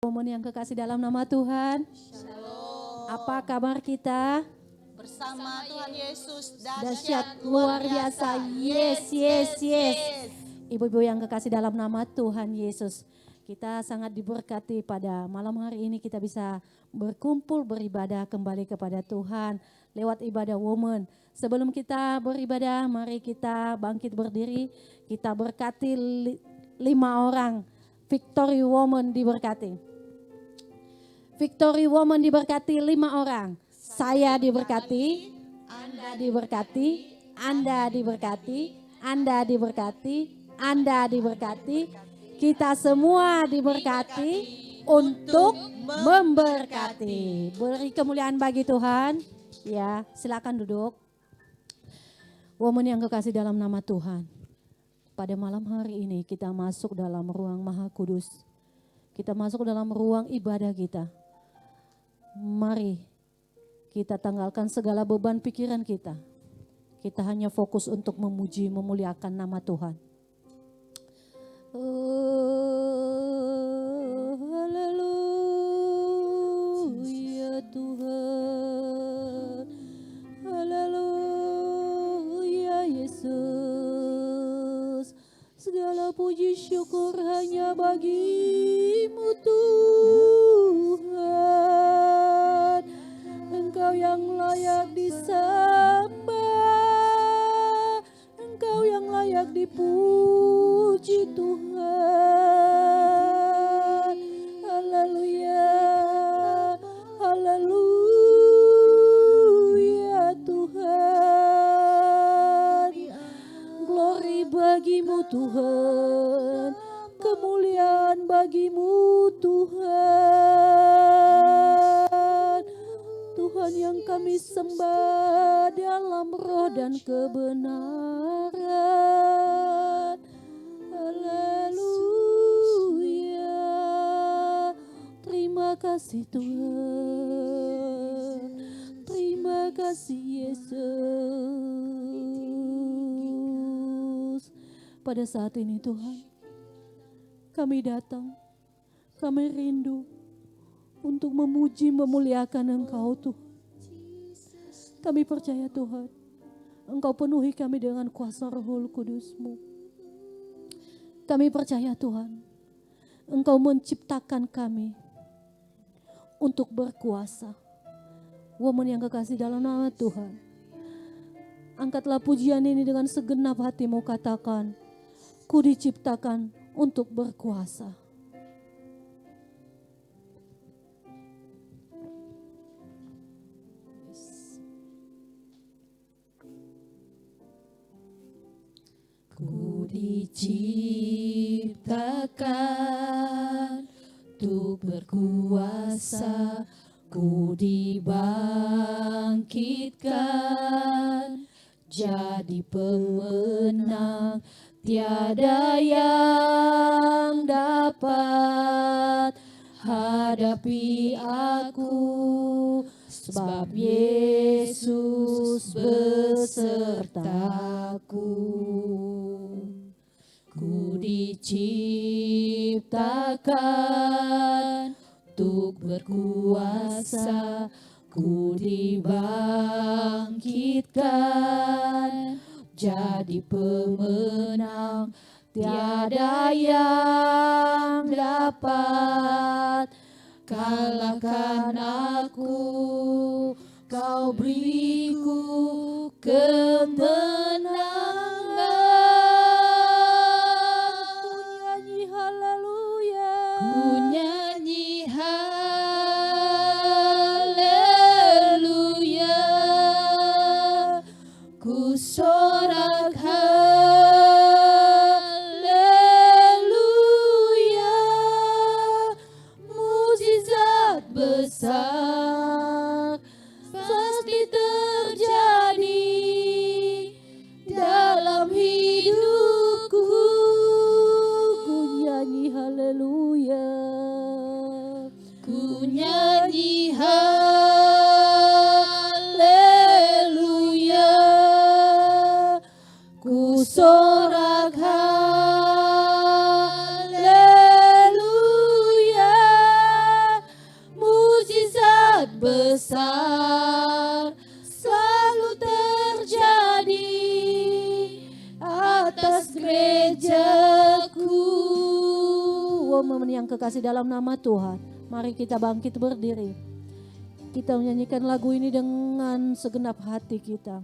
Momen yang kekasih dalam nama Tuhan. Shalom. Apa kabar kita? Bersama Tuhan Yesus Dahsyat luar biasa. Yes. Ibu-ibu yang kekasih dalam nama Tuhan Yesus. Kita sangat diberkati pada malam hari ini kita bisa berkumpul beribadah kembali kepada Tuhan lewat ibadah woman. Sebelum kita beribadah, mari kita bangkit berdiri. Kita berkati 5 orang. Victory Woman diberkati. Victory Woman diberkati 5 orang. Saya diberkati, Anda diberkati, Anda diberkati, Anda diberkati, Anda diberkati. Kita semua diberkati untuk memberkati. Beri kemuliaan bagi Tuhan. Ya, silakan duduk. Woman yang kekasih dalam nama Tuhan. Pada malam hari ini kita masuk dalam ruang Maha Kudus. Kita masuk dalam ruang ibadah kita. Mari kita tanggalkan segala beban pikiran kita. Kita hanya fokus untuk memuji, memuliakan nama Tuhan. Haleluya Tuhan. Haleluya Yesus. Segala puji syukur hanya bagimu Tuhan. Engkau yang layak disembah, Engkau yang layak dipuji Tuhan. Haleluya, haleluya Tuhan. Glory bagimu Tuhan, kemuliaan bagimu Tuhan. Tuhan yang kami sembah dalam roh dan kebenaran. Haleluya. Terima kasih Tuhan. Terima kasih Yesus. Pada saat ini Tuhan, kami datang, kami rindu untuk memuji, memuliakan Engkau Tuhan. Kami percaya Tuhan, Engkau penuhi kami dengan kuasa Roh Kudus-Mu. Kami percaya Tuhan, Engkau menciptakan kami untuk berkuasa. Woman yang kekasih dalam nama Tuhan, angkatlah pujian ini dengan segenap hatimu, katakan, ku diciptakan untuk berkuasa. Ku diciptakan untuk berkuasa, ku dibangkitkan jadi pemenang. Tiada yang dapat hadapi aku, sebab Yesus besertaku. Ku diciptakan untuk berkuasa, ku dibangkitkan jadi pemenang. Tiada yang dapat kalahkan aku, kau beriku kemenangan. Ku nyanyi haleluya, ku sorak haleluya, mukjizat besar pasti terjadi dalam hidupku. Ku nyanyi haleluya, ku nyanyi haleluya, ku sorak haleluya, besar selalu terjadi atas gerejaku. Momen yang kekasih dalam nama Tuhan, mari kita bangkit berdiri. Kita menyanyikan lagu ini dengan segenap hati kita.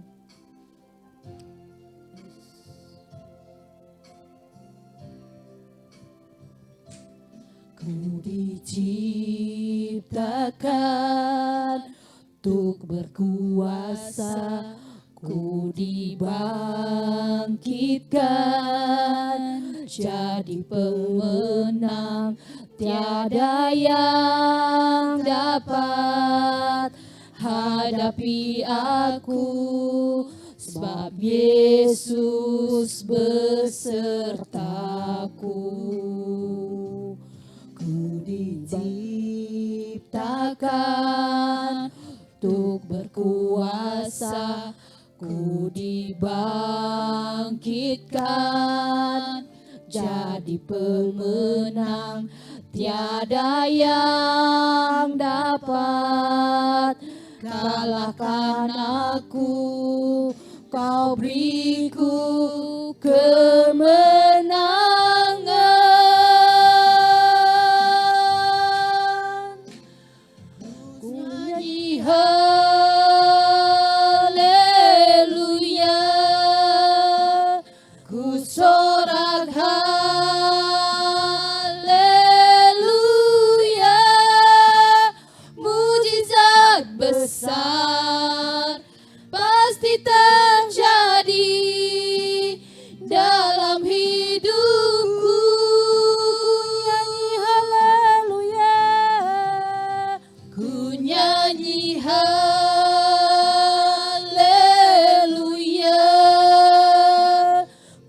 Ku diciptakan untuk berkuasa, ku dibangkitkan jadi pemenang. Tiada yang dapat hadapi aku, sebab Yesus besertaku. Ku diciptakan untuk berkuasa, ku dibangkitkan jadi pemenang. Tiada yang dapat kalahkan aku, kau beriku kemenangan. Ku nyanyi haleluya, ku sorak haleluya, mujizat besar pasti terjadi dalam hidupku. Ku nyanyi haleluya,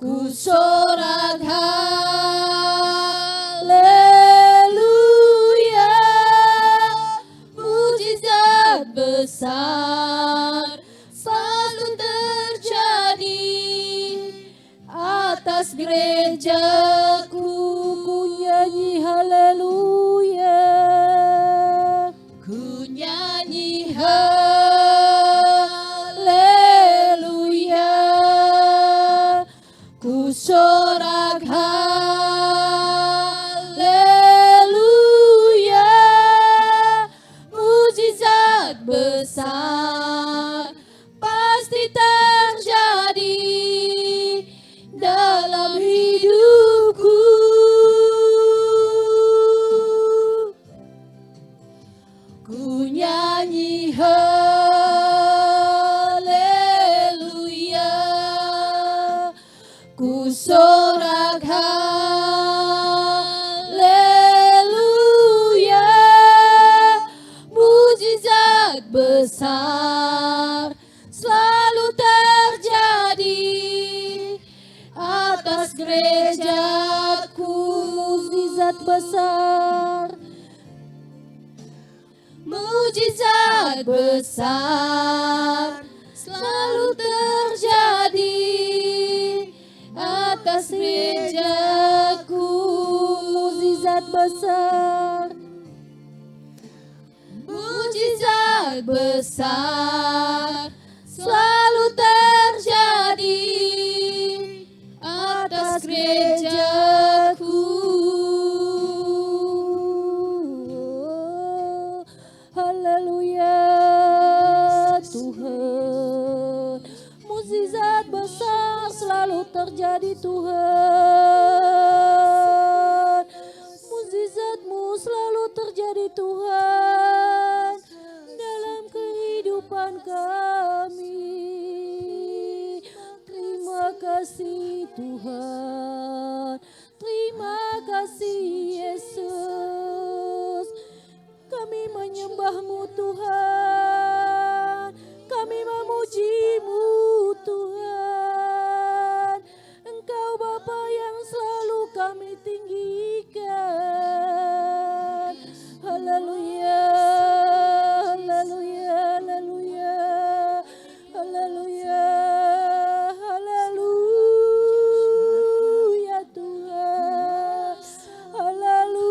ku sorak haleluya, mujizat besar selalu terjadi atas gerejaku. Ku nyanyi haleluya, ku nyanyi haleluya, ku sorak haleluya, mujizat besar pasti terjadi dalam hidupku. Ku nyanyi haleluya, ku sorak haleluya, mujizat besar selalu terjadi atas gerejaku. Mujizat besar, mujizat besar selalu terjadi atas gerejaku. Mujizat besar, mujizat besar selalu terjadi atas gerejaku. Haleluya Tuhan, mujizat besar selalu terjadi Tuhan. Mujizat-Mu selalu terjadi Tuhan dalam kehidupan kami. Terima kasih Tuhan, terima kasih Yesus. Kami menyembah-Mu Tuhan, kami memuji-Mu Tuhan. Engkau Bapa yang selalu kami tinggikan. Haleluya, haleluya, haleluya, haleluya, haleluya Tuhan. Haleluya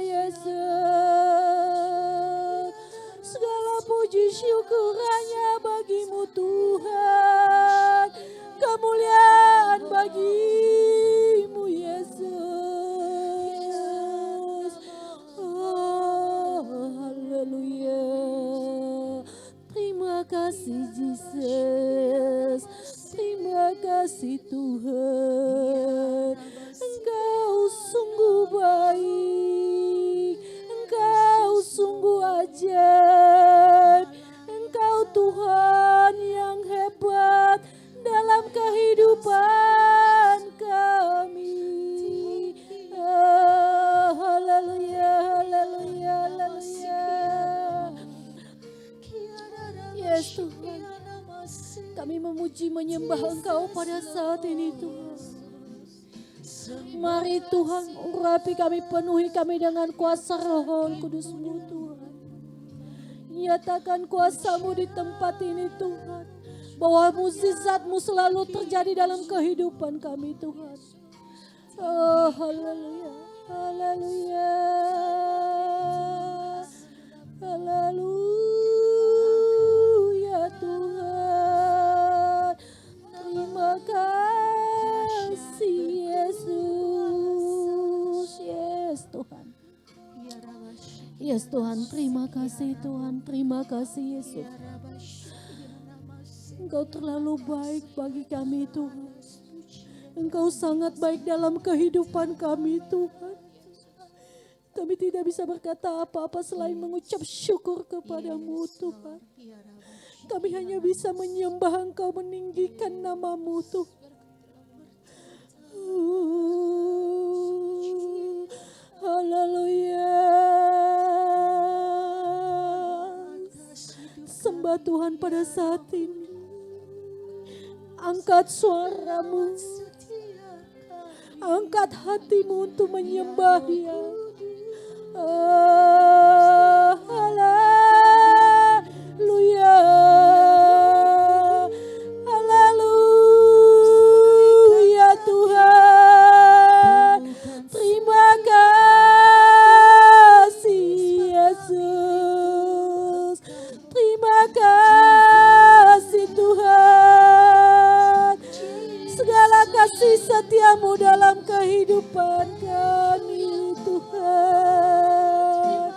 Yesus. kasih Jesus. Terima kasih Tuhan. Engkau sungguh baik. Engkau sungguh ajaib. Engkau Tuhan yang hebat dalam kehidupan kami. Haleluya, haleluya, haleluya. Yes Tuhan, kami memuji menyembah Engkau pada saat ini Tuhan. Mari Tuhan urapi kami, penuhi kami dengan kuasa Roh Kudus-Mu Tuhan. Nyatakan kuasa-Mu di tempat ini Tuhan, bahwa mukjizat-Mu selalu terjadi dalam kehidupan kami Tuhan. Oh haleluya, haleluya, haleluya Tuhan. Terima kasih Yesus. Yes Tuhan. Yes Tuhan, terima kasih Tuhan, terima kasih Yesus. Engkau terlalu baik bagi kami Tuhan. Engkau sangat baik dalam kehidupan kami Tuhan. Kami tidak bisa berkata apa-apa selain mengucap syukur kepadamu Tuhan. Kami hanya bisa menyembah Engkau, meninggikan nama-Mu Tuhan. Haleluya. Sembah Tuhan pada saat ini. Angkat suaramu, angkat hatimu untuk menyembah Dia. Haleluya, haleluya Tuhan. Terima kasih Yesus. Terima kasih Tuhan. Segala kasih setia-Mu dalam kehidupan kami Tuhan.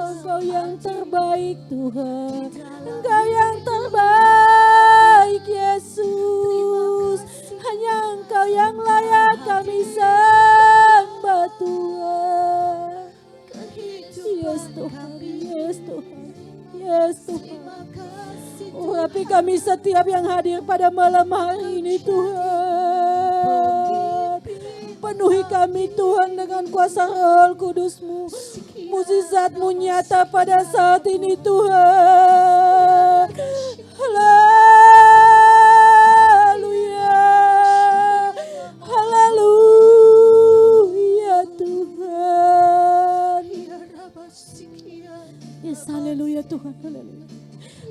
Engkau yang terbaik Tuhan. Engkau yang terbaik Yesus. Hanya Engkau yang layak kami sembah Tuhan. Yes Tuhan, yes Tuhan, yes Tuhan. Urapi kami setiap yang hadir pada malam hari ini Tuhan. Penuhi kami Tuhan dengan kuasa Roh Kudus-Mu. Mukjizat-Mu nyata pada saat ini Tuhan. Haleluya, haleluya Tuhan. Yes, haleluya Tuhan, haleluya.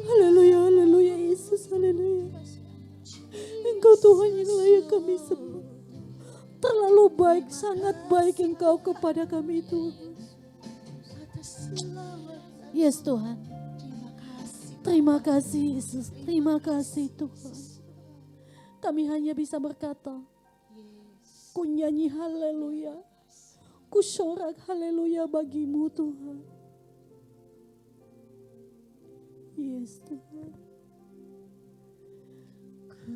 Haleluya, haleluya Yesus, haleluya. Engkau Tuhan yang layak kami sembah. Terlalu baik, sangat baik Engkau kepada kami Tuhan. Yes Tuhan. Terima kasih Yesus, terima kasih Tuhan. Kami hanya bisa berkata, ku nyanyi haleluya, ku sorak haleluya bagimu Tuhan. Yes Tuhan.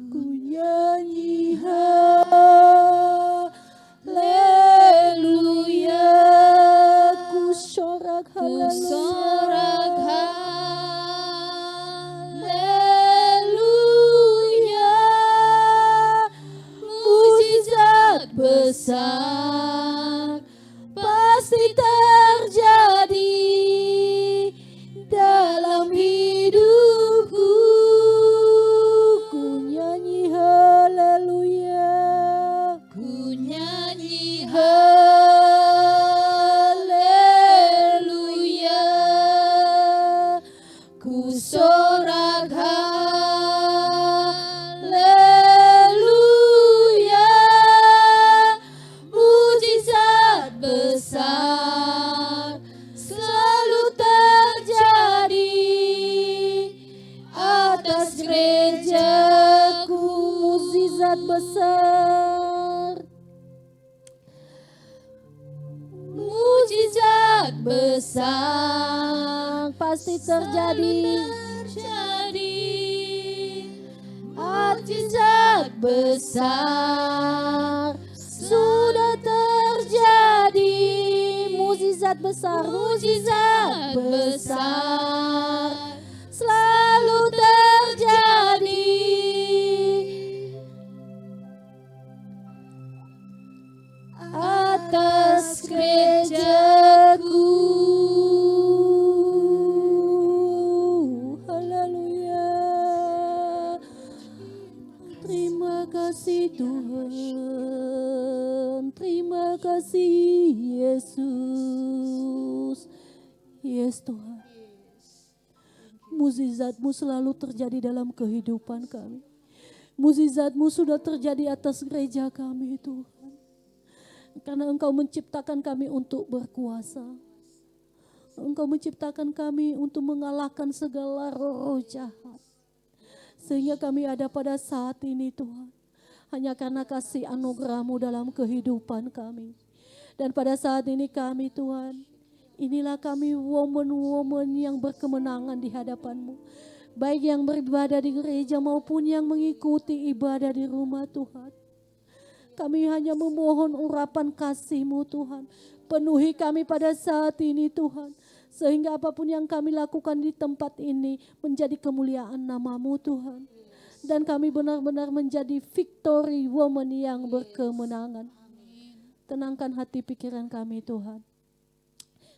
Ku nyanyi haleluya, ku sorak haleluya, mujizat besar pasti terjadi dalam hidupku. Ku nyanyi haleluya, ku nyanyi haleluya, ku sorak haleluya, mujizat besar selalu terjadi atas gerejaku. Mukjizat besar, mujizat besar pasti terjadi mukjizat besar sudah terjadi. Mukjizat besar selalu terjadi atas gerejaku. Haleluya. Terima kasih Tuhan, terima kasih Yesus. Yes Tuhan, mukjizat-Mu selalu terjadi dalam kehidupan kami. Mukjizat-Mu sudah terjadi atas gereja kami Tuhan. Karena Engkau menciptakan kami untuk berkuasa. Engkau menciptakan kami untuk mengalahkan segala roh jahat. Sehingga kami ada pada saat ini Tuhan. Hanya karena kasih anugerah-Mu dalam kehidupan kami. Dan pada saat ini kami Tuhan, inilah kami woman-woman yang berkemenangan di hadapan-Mu. Baik yang beribadah di gereja maupun yang mengikuti ibadah di rumah Tuhan. Kami hanya memohon urapan kasih-Mu Tuhan. Penuhi kami pada saat ini Tuhan. Sehingga apapun yang kami lakukan di tempat ini menjadi kemuliaan nama-Mu Tuhan. Dan kami benar-benar menjadi victory woman yang berkemenangan. Tenangkan hati pikiran kami Tuhan.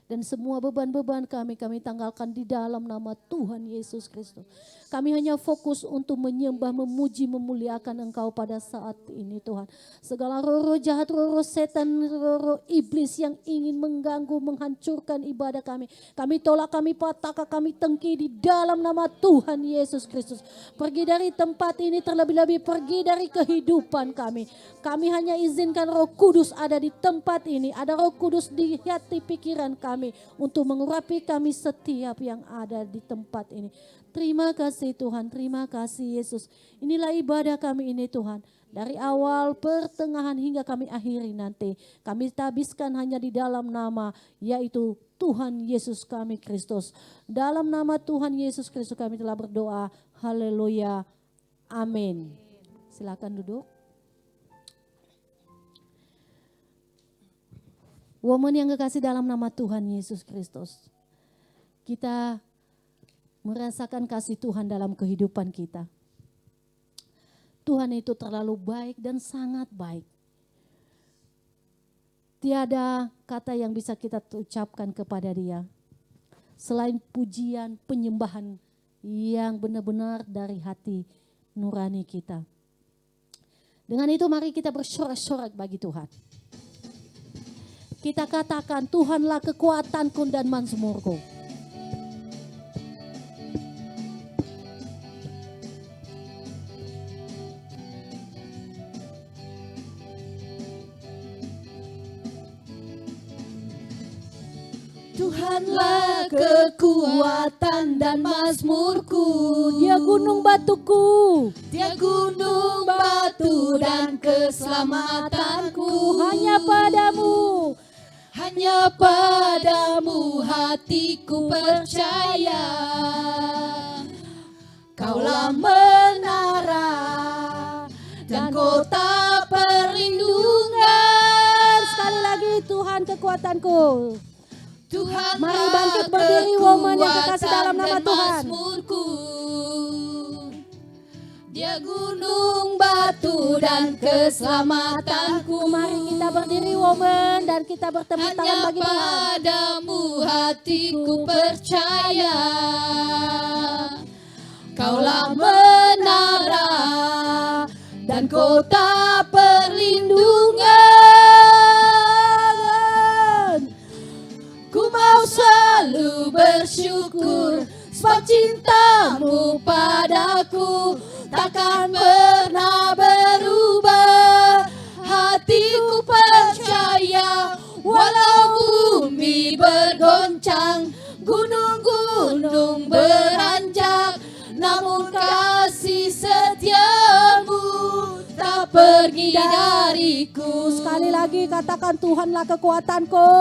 Dan semua beban-beban kami tanggalkan di dalam nama Tuhan Yesus Kristus. Kami hanya fokus untuk menyembah, memuji, memuliakan Engkau pada saat ini Tuhan. Segala roh-roh jahat, roh-roh setan, roh-roh iblis yang ingin mengganggu, menghancurkan ibadah kami. Kami tolak, kami patahkan, kami tengki di dalam nama Tuhan Yesus Kristus. Pergi dari tempat ini, terlebih-lebih pergi dari kehidupan kami. Kami hanya izinkan Roh Kudus ada di tempat ini. Ada Roh Kudus di hati pikiran kami untuk mengurapi kami setiap yang ada di tempat ini. Terima kasih Tuhan, terima kasih Yesus. Inilah ibadah kami ini Tuhan. Dari awal, pertengahan hingga kami akhiri nanti. Kami habiskan hanya di dalam nama yaitu Tuhan Yesus kami Kristus. Dalam nama Tuhan Yesus Kristus kami telah berdoa. Haleluya. Amin. Silakan duduk. Woman yang kekasih dalam nama Tuhan Yesus Kristus. Kita merasakan kasih Tuhan dalam kehidupan kita. Tuhan itu terlalu baik dan sangat baik. Tiada kata yang bisa kita ucapkan kepada Dia. Selain pujian, penyembahan yang benar-benar dari hati nurani kita. Dengan itu mari kita bersorak-sorak bagi Tuhan. Kita katakan Tuhanlah kekuatanku dan mazmurku. Tuhanlah kekuatan dan mazmurku. Dia gunung batuku. Dia gunung batu dan keselamatanku. Hanya padamu. Hanya padamu hatiku percaya. Kaulah menara dan kota perlindungan. Sekali lagi Tuhan kekuatanku. Tuhan Mari bangkit berdiri woman yang kekasih dalam nama Tuhan. Mazmurku. Dia gunung batu dan keselamatanku. Mari kita berdiri woman dan kita bertepuk tangan bagi Tuhan. Hanya padamu hatiku percaya. Kaulah menara dan kota perlindungan. Ku mau selalu bersyukur sebab cintamu padaku takkan pernah berubah. Hatiku percaya walau bumi bergoncang, gunung-gunung beranjak, namun kasih setiamu tak pergi dariku. Sekali lagi katakan Tuhanlah kekuatanku.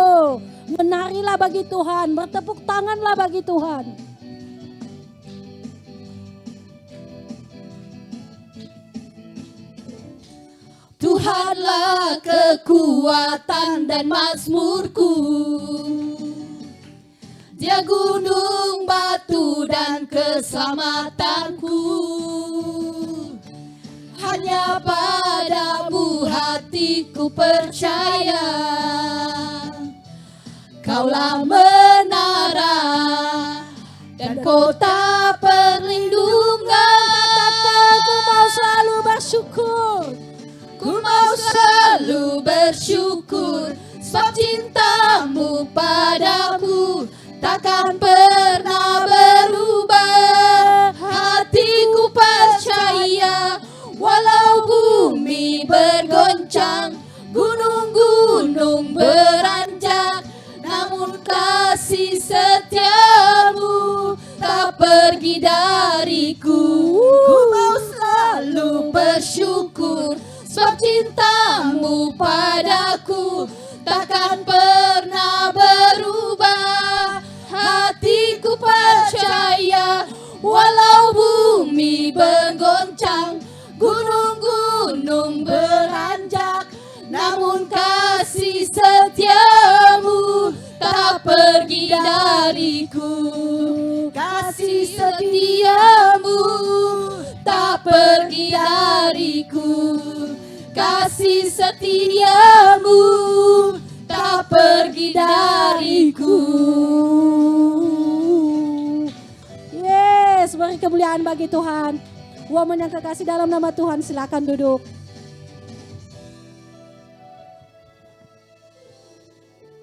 Menarilah bagi Tuhan, bertepuk tanganlah bagi Tuhan. Tuhanlah kekuatan dan mazmurku. Dia gunung, batu dan keselamatanku. Hanya padamu hatiku percaya. Kaulah menara dan kota perlindungan. Katakan ku mau selalu bersyukur. Ku mau selalu bersyukur, sebab cintamu padaku takkan pernah berubah. Hatiku percaya, walau bumi bergoncang, gunung-gunung beranjak, namun kasih setiamu tak pergi dariku. Ku mau selalu bersyukur, sebab cintamu padaku takkan pernah berubah. Hatiku percaya, walau bumi bergoncang, gunung-gunung beranjak, namun kasih setiamu tak pergi dariku. Kasih setiamu tak pergi dariku. Kasih setiamu tak pergi dariku. Yes, beri kemuliaan bagi Tuhan. Woman yang kekasih dalam nama Tuhan, silakan duduk.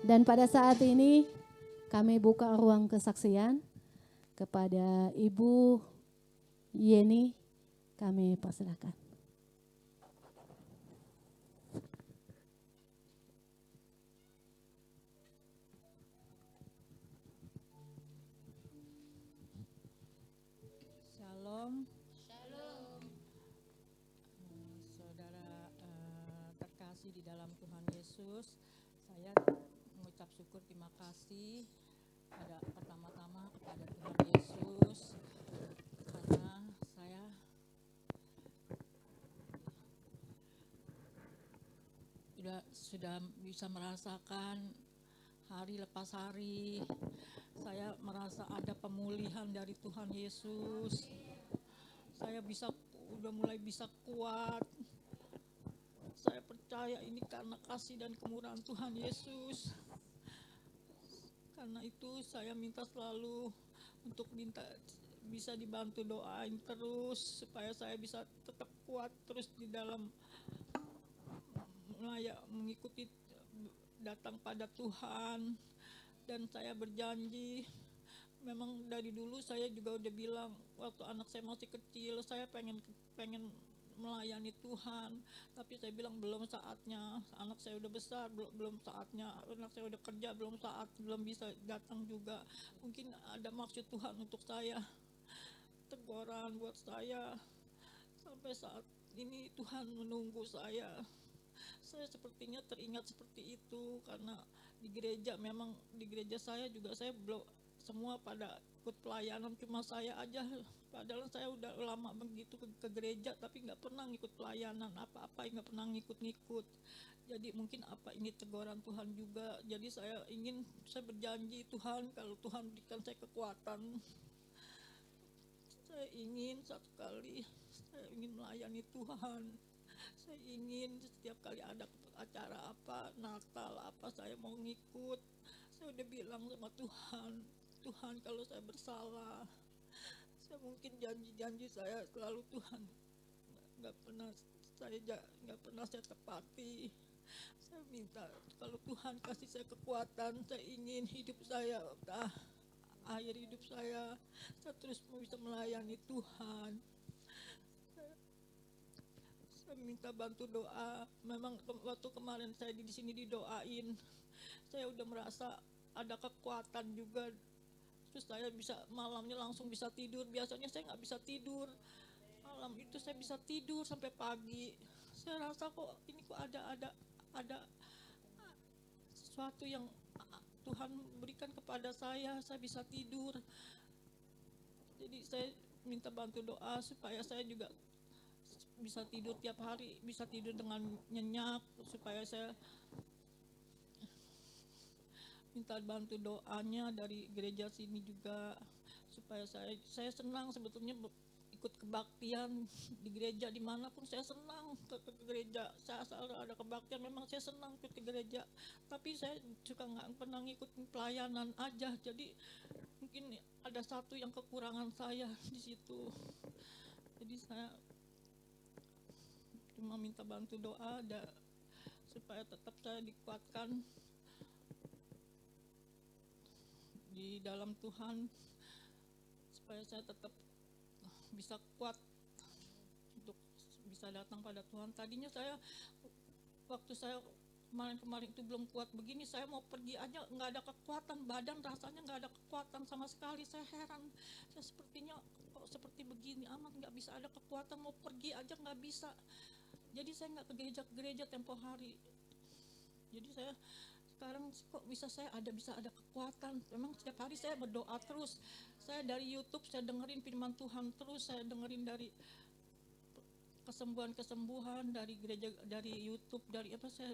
Dan pada saat ini kami buka ruang kesaksian kepada Ibu Yeni. Kami persilakan. Shalom. Saudara terkasih di dalam Tuhan Yesus, saya mengucap syukur terima kasih pertama-tama kepada Tuhan Yesus, karena saya sudah bisa merasakan hari lepas hari. Saya merasa ada pemulihan dari Tuhan Yesus. Saya udah mulai bisa kuat. Saya percaya ini karena kasih dan kemurahan Tuhan Yesus. Karena itu saya minta selalu untuk bisa dibantu doain terus supaya saya bisa tetap kuat terus di dalam mengikuti datang pada Tuhan. Dan saya berjanji, memang dari dulu saya juga udah bilang waktu anak saya masih kecil, saya pengen melayani Tuhan, tapi saya bilang belum saatnya. Anak saya udah besar, belum saatnya. Anak saya udah kerja, belum bisa datang juga. Mungkin ada maksud Tuhan untuk saya, teguran buat saya. Sampai saat ini Tuhan menunggu saya. Saya sepertinya teringat seperti itu karena di gereja saya juga saya belum semua pada ikut pelayanan, cuma saya aja. Padahal saya udah lama begitu ke gereja tapi nggak pernah ngikut pelayanan apa-apa, nggak pernah ngikut-ngikut. Jadi mungkin apa ini teguran Tuhan juga. Jadi saya berjanji Tuhan, kalau Tuhan berikan saya kekuatan, saya ingin saya ingin melayani Tuhan. Saya ingin setiap kali ada acara apa, Natal apa, saya mau ngikut. Saya udah bilang sama Tuhan kalau saya bersalah, saya mungkin janji-janji saya selalu Tuhan nggak pernah saya tepati. Saya minta kalau Tuhan kasih saya kekuatan, saya ingin hidup saya akhir hidup saya terus bisa melayani Tuhan. Saya minta bantu doa. Memang waktu kemarin saya di sini didoain, saya udah merasa ada kekuatan juga. Terus saya bisa malamnya langsung bisa tidur. Biasanya saya nggak bisa tidur. Malam itu saya bisa tidur sampai pagi. Saya rasa ini ada sesuatu yang Tuhan berikan kepada saya bisa tidur. Jadi saya minta bantu doa supaya saya juga bisa tidur tiap hari, bisa tidur dengan nyenyak, supaya saya minta bantu doanya dari gereja sini juga, supaya saya senang sebetulnya ikut kebaktian di gereja, dimanapun saya senang ke gereja. Saya asal ada kebaktian memang saya senang ikut ke gereja, tapi saya juga nggak pernah ngikutin pelayanan aja. Jadi mungkin ada satu yang kekurangan saya di situ. Jadi saya cuma minta bantu doa supaya tetap saya dikuatkan di dalam Tuhan, supaya saya tetap bisa kuat untuk bisa datang pada Tuhan. Tadinya saya waktu saya kemarin itu belum kuat begini, saya mau pergi aja nggak ada kekuatan, badan rasanya nggak ada kekuatan sama sekali. Saya heran, saya sepertinya kok seperti begini amat nggak bisa ada kekuatan, mau pergi aja nggak bisa. Jadi saya nggak ke gereja tempo hari. Jadi saya sekarang kok bisa ada kekuatan. Memang setiap hari saya berdoa terus. Saya dari YouTube saya dengerin firman Tuhan terus, saya dengerin dari kesembuhan dari gereja, dari YouTube, dari apa, saya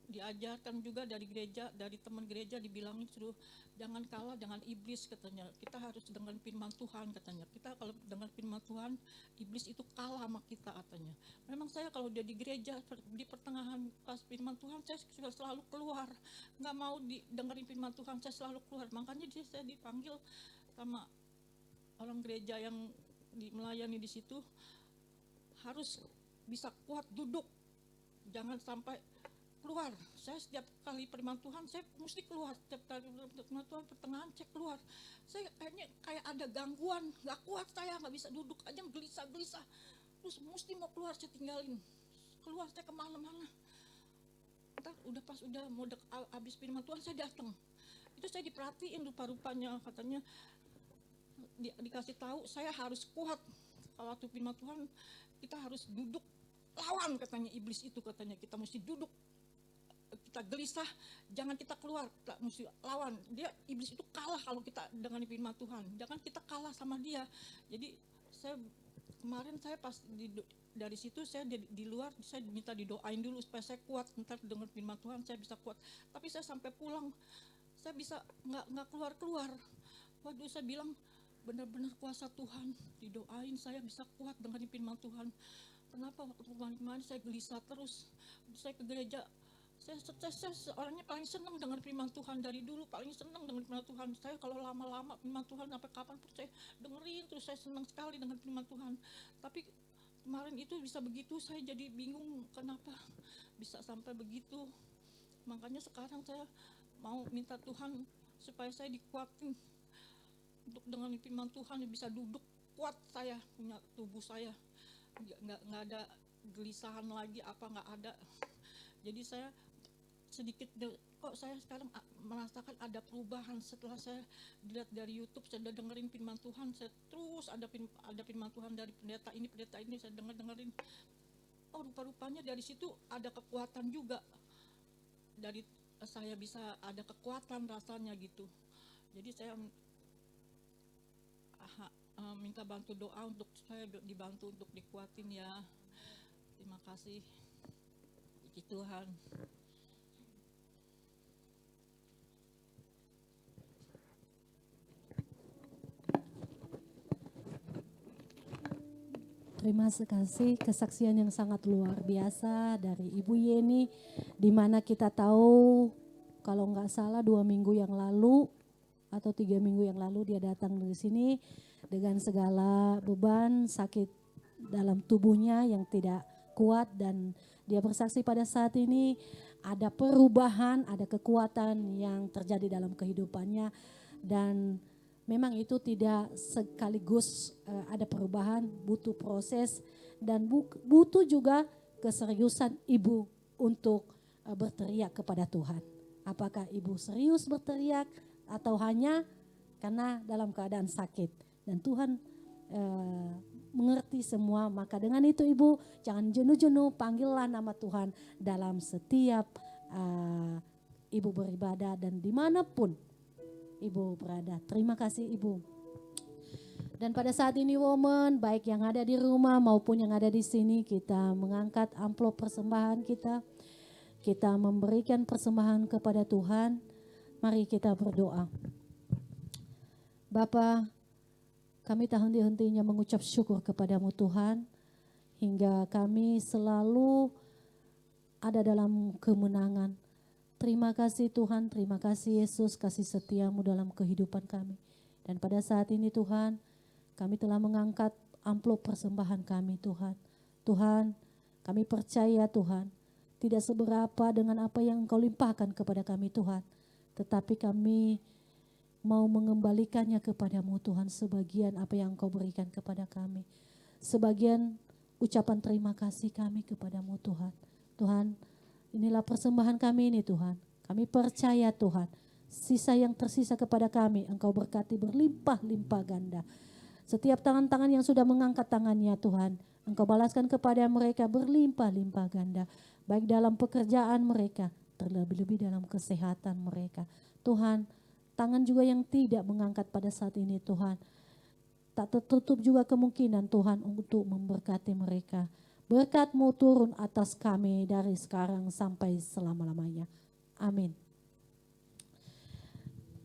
diajarkan juga dari gereja, dari teman gereja dibilangin suruh jangan kalah dengan iblis katanya. Kita harus dengar firman Tuhan katanya. Kita kalau dengar firman Tuhan, iblis itu kalah sama kita katanya. Memang saya kalau udah di gereja di pertengahan pas firman Tuhan saya sudah selalu keluar. Nggak mau dengerin firman Tuhan, saya selalu keluar. Makanya saya dipanggil sama orang gereja yang melayani di situ, harus bisa kuat duduk, jangan sampai keluar. Saya setiap kali firman Tuhan saya mesti keluar, setiap kali firman Tuhan pertengahan saya keluar. Saya kayaknya kayak ada gangguan, nggak kuat, saya nggak bisa duduk aja, gelisah, terus mesti mau keluar saya tinggalin, keluar saya kemana-mana. Ntar pas udah mau habis firman Tuhan saya datang, itu saya diperhatiin rupa-rupanya, katanya dikasih tahu saya harus kuat. Kalau waktu firman Tuhan kita harus duduk, lawan katanya iblis itu, katanya kita mesti duduk, kita gelisah jangan kita keluar, kita mesti lawan dia. Iblis itu kalah kalau kita dengan firman Tuhan, jangan kita kalah sama dia. Jadi kemarin saya pas dari situ saya di luar, saya minta didoain dulu supaya saya kuat, ntar dengan firman Tuhan saya bisa kuat. Tapi saya sampai pulang saya bisa nggak keluar. Waduh, saya bilang benar-benar kuasa Tuhan, didoain saya bisa kuat dengan firman Tuhan. Kenapa waktu kemarin saya gelisah terus, saya ke gereja, saya orangnya paling senang dengan firman Tuhan dari dulu, paling senang dengan firman Tuhan. Saya kalau lama-lama firman Tuhan sampai kapan pun saya dengerin terus, saya senang sekali dengan firman Tuhan. Tapi kemarin itu bisa begitu, saya jadi bingung kenapa bisa sampai begitu. Makanya sekarang saya mau minta Tuhan supaya saya dikuatin untuk dengan firman Tuhan bisa duduk kuat, saya punya tubuh saya nggak ada gelisahan lagi, apa nggak ada. Jadi saya sedikit kok saya sekarang merasakan ada perubahan setelah saya dilihat dari YouTube, saya udah dengerin firman Tuhan, saya terus ada firman Tuhan dari pendeta ini saya dengerin. Oh, rupa-rupanya dari situ ada kekuatan juga, dari saya bisa ada kekuatan rasanya gitu. Jadi saya minta bantu doa untuk saya dibantu untuk dikuatin ya. Terima kasih puji Tuhan. Terima kasih kesaksian yang sangat luar biasa dari Ibu Yeni, di mana kita tahu kalau nggak salah 2 minggu yang lalu atau 3 minggu yang lalu dia datang di sini dengan segala beban sakit dalam tubuhnya yang tidak kuat, dan dia bersaksi pada saat ini ada perubahan, ada kekuatan yang terjadi dalam kehidupannya, dan memang itu tidak sekaligus ada perubahan, butuh proses dan butuh juga keseriusan ibu untuk berteriak kepada Tuhan. Apakah ibu serius berteriak atau hanya karena dalam keadaan sakit? Dan Tuhan mengerti semua. Maka dengan itu ibu jangan jenuh-jenuh, panggillah nama Tuhan dalam setiap ibu beribadah dan dimanapun ibu berada. Terima kasih ibu. Dan pada saat ini woman, baik yang ada di rumah maupun yang ada di sini, kita mengangkat amplop persembahan kita. Kita memberikan persembahan kepada Tuhan. Mari kita berdoa. Bapa, kami tak henti-hentinya mengucap syukur kepadamu Tuhan. Hingga kami selalu ada dalam kemenangan. Terima kasih Tuhan, terima kasih Yesus, kasih setiamu dalam kehidupan kami. Dan pada saat ini Tuhan, kami telah mengangkat amplop persembahan kami Tuhan. Tuhan, kami percaya Tuhan, tidak seberapa dengan apa yang Engkau limpahkan kepada kami Tuhan. Tetapi kami mau mengembalikannya kepadamu Tuhan, sebagian apa yang Engkau berikan kepada kami. Sebagian ucapan terima kasih kami kepadamu Tuhan. Tuhan, inilah persembahan kami ini Tuhan. Kami percaya Tuhan, sisa yang tersisa kepada kami Engkau berkati berlimpah-limpah ganda. Setiap tangan-tangan yang sudah mengangkat tangannya Tuhan, Engkau balaskan kepada mereka berlimpah-limpah ganda. Baik dalam pekerjaan mereka, terlebih-lebih dalam kesehatan mereka. Tuhan, tangan juga yang tidak mengangkat pada saat ini Tuhan, tak tertutup juga kemungkinan Tuhan untuk memberkati mereka. Berkat-Mu turun atas kami dari sekarang sampai selama-lamanya. Amin.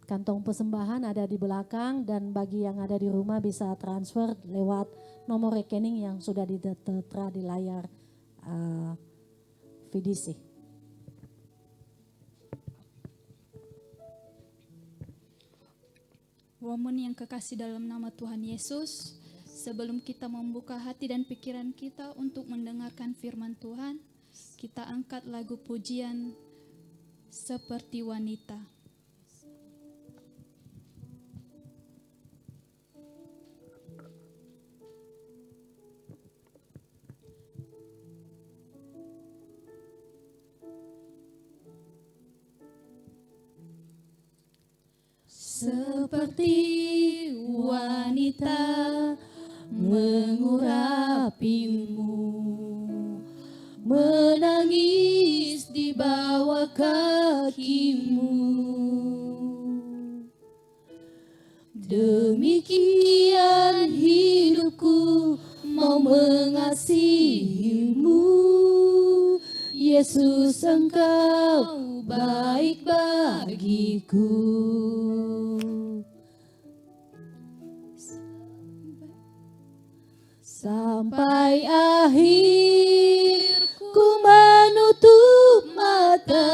Kantong persembahan ada di belakang dan bagi yang ada di rumah bisa transfer lewat nomor rekening yang sudah ditertera di layar VDC. Woman yang kekasih dalam nama Tuhan Yesus, sebelum kita membuka hati dan pikiran kita untuk mendengarkan firman Tuhan, kita angkat lagu pujian Seperti Wanita. Seperti wanita mengurapimu, menangis di bawah kakimu. Demikian hidupku mau mengasihimu. Yesus, Engkau baik bagiku. Sampai akhir ku menutup mata,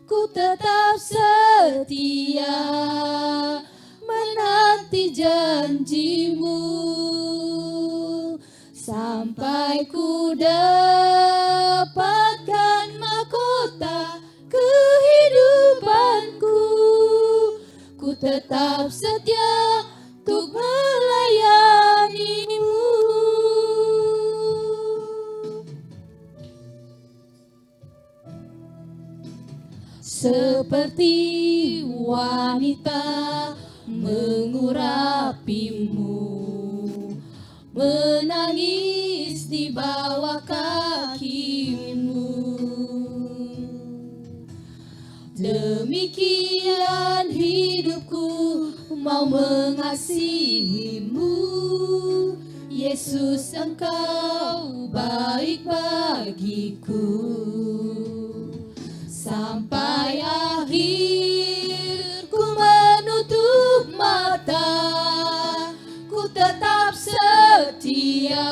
ku tetap setia menanti janjimu. Sampai ku dapatkan mahkota kehidupanku, ku tetap setia untuk melayanimu. Seperti wanita mengurapimu, menangis di bawah kakimu. Demikian hidupku mau mengasihimu. Yesus, Engkau baik bagiku. Sampai akhir ku menutup mata, ku tetap setia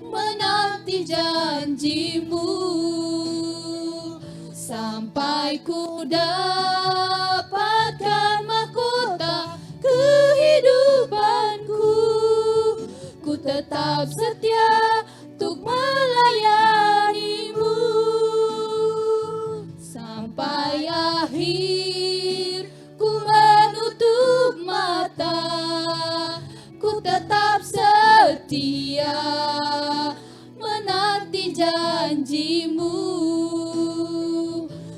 menanti janjimu. Sampai ku dapatkan mahkota kehidupanku, ku tetap setia untuk melayanimu. Sampai akhir ku menutup mata, ku tetap setia menanti janjimu.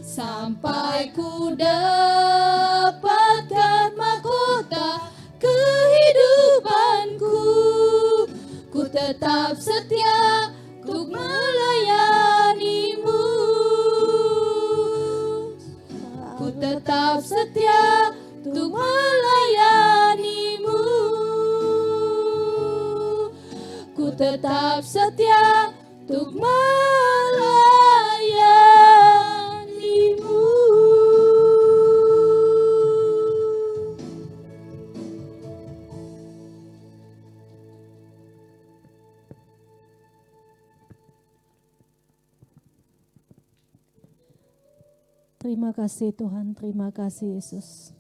Sampai ku dapatkan mahkota kehidupanku, ku tetap setia untuk melayanimu. Ku tetap setia untuk melayanimu. tetap setia untuk melayanimu. Terima kasih Tuhan, terima kasih Yesus.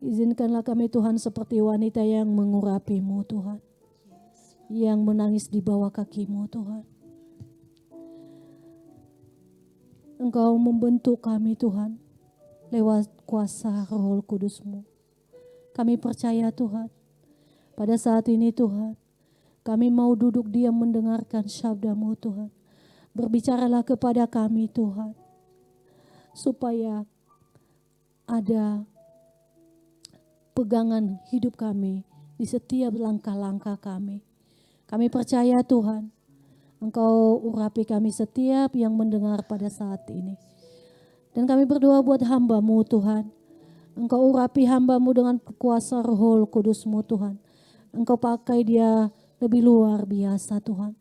Izinkanlah kami Tuhan seperti wanita yang mengurapi-Mu Tuhan. Yang menangis di bawah kaki-Mu Tuhan. Engkau membentuk kami Tuhan lewat kuasa Roh Kudus-Mu. Kami percaya Tuhan, pada saat ini Tuhan, kami mau duduk diam mendengarkan sabda-Mu Tuhan. Berbicaralah kepada kami Tuhan, supaya ada pegangan hidup kami di setiap langkah-langkah kami. Kami percaya Tuhan, Engkau urapi kami setiap yang mendengar pada saat ini. Dan kami berdoa buat hamba-Mu Tuhan. Engkau urapi hamba-Mu dengan kuasa Roh Kudus-Mu Tuhan. Engkau pakai dia lebih luar biasa Tuhan.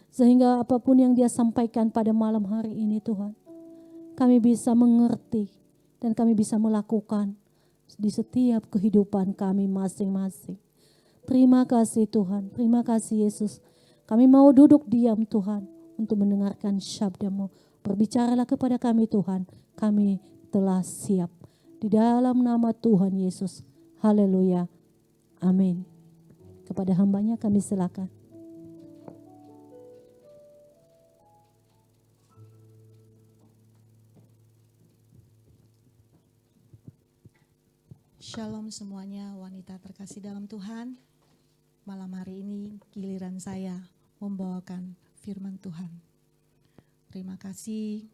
Sehingga apapun yang dia sampaikan pada malam hari ini Tuhan, kami bisa mengerti dan kami bisa melakukan di setiap kehidupan kami masing-masing. Terima kasih Tuhan, terima kasih Yesus. Kami mau duduk diam Tuhan untuk mendengarkan sabda-Mu. Berbicaralah kepada kami Tuhan, kami telah siap. Di dalam nama Tuhan Yesus, haleluya, amin. Kepada hambanya kami silakan. Shalom semuanya, wanita terkasih dalam Tuhan. Malam hari ini giliran saya membawakan firman Tuhan. Terima kasih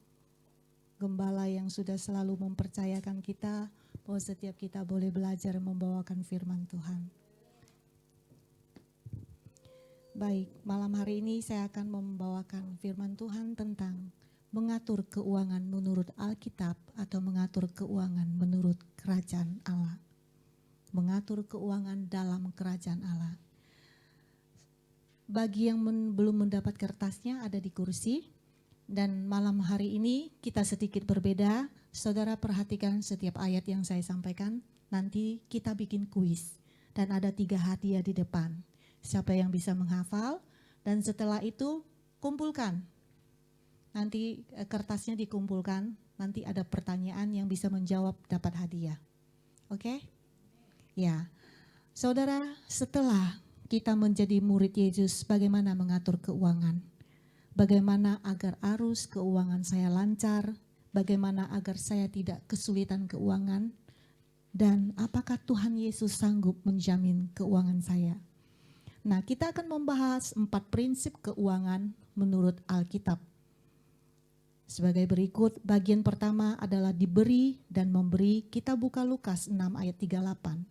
Gembala yang sudah selalu mempercayakan kita bahwa setiap kita boleh belajar membawakan firman Tuhan. Baik, malam hari ini saya akan membawakan firman Tuhan tentang mengatur keuangan menurut Alkitab atau mengatur keuangan menurut kerajaan Allah. Mengatur keuangan dalam kerajaan Allah. Bagi yang belum mendapat kertasnya ada di kursi. Dan malam hari ini kita sedikit berbeda. Saudara perhatikan setiap ayat yang saya sampaikan. Nanti kita bikin kuis. Dan ada 3 hadiah di depan. Siapa yang bisa menghafal. Dan setelah itu kumpulkan. Nanti kertasnya dikumpulkan. Nanti ada pertanyaan yang bisa menjawab dapat hadiah. Oke? Ya, saudara, setelah kita menjadi murid Yesus, bagaimana mengatur keuangan? Bagaimana agar arus keuangan saya lancar? Bagaimana agar saya tidak kesulitan keuangan? Dan apakah Tuhan Yesus sanggup menjamin keuangan saya? Nah, kita akan membahas 4 prinsip keuangan menurut Alkitab. Sebagai berikut, bagian pertama adalah diberi dan memberi. Kita buka Lukas 6 ayat 38.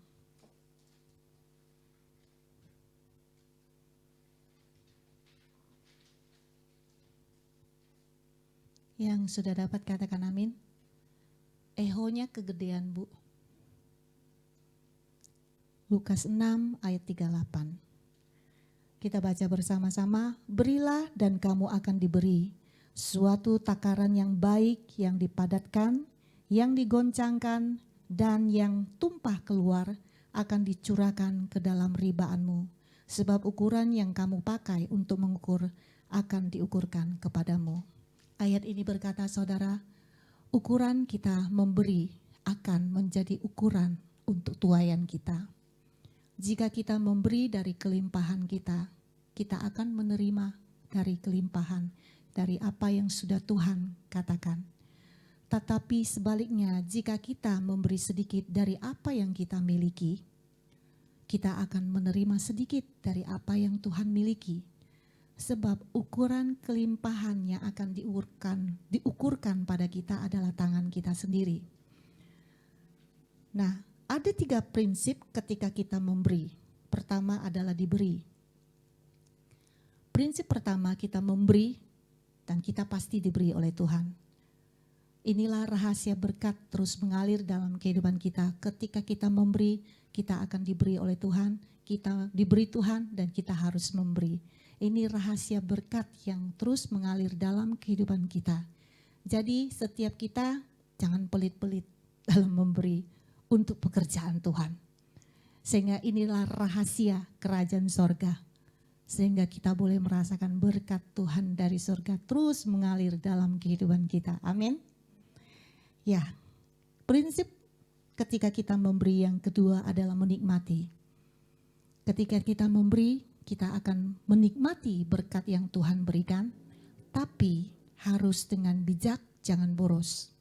Yang sudah dapat katakan amin. Ehonya kegedean Bu. Lukas 6 ayat 38. Kita baca bersama-sama. Berilah dan kamu akan diberi. Suatu takaran yang baik, yang dipadatkan, yang digoncangkan, dan yang tumpah keluar akan dicurahkan ke dalam ribaanmu. Sebab ukuran yang kamu pakai untuk mengukur akan diukurkan kepadamu. Ayat ini berkata saudara, ukuran kita memberi akan menjadi ukuran untuk tuaian kita. Jika kita memberi dari kelimpahan kita, kita akan menerima dari kelimpahan, dari apa yang sudah Tuhan katakan. Tetapi sebaliknya, jika kita memberi sedikit dari apa yang kita miliki, kita akan menerima sedikit dari apa yang Tuhan miliki. Sebab ukuran kelimpahan yang akan diukurkan pada kita adalah tangan kita sendiri. Nah, ada 3 prinsip ketika kita memberi. Pertama adalah diberi. Prinsip pertama, kita memberi dan kita pasti diberi oleh Tuhan. Inilah rahasia berkat terus mengalir dalam kehidupan kita. Ketika kita memberi, kita akan diberi oleh Tuhan. kita diberi Tuhan dan kita harus memberi. Ini rahasia berkat yang terus mengalir dalam kehidupan kita. Jadi setiap kita jangan pelit-pelit dalam memberi untuk pekerjaan Tuhan. Sehingga inilah rahasia kerajaan sorga. Sehingga kita boleh merasakan berkat Tuhan dari sorga terus mengalir dalam kehidupan kita. Amin. Ya, prinsip ketika kita memberi yang kedua adalah menikmati. Ketika kita memberi, kita akan menikmati berkat yang Tuhan berikan, tapi harus dengan bijak, jangan boros.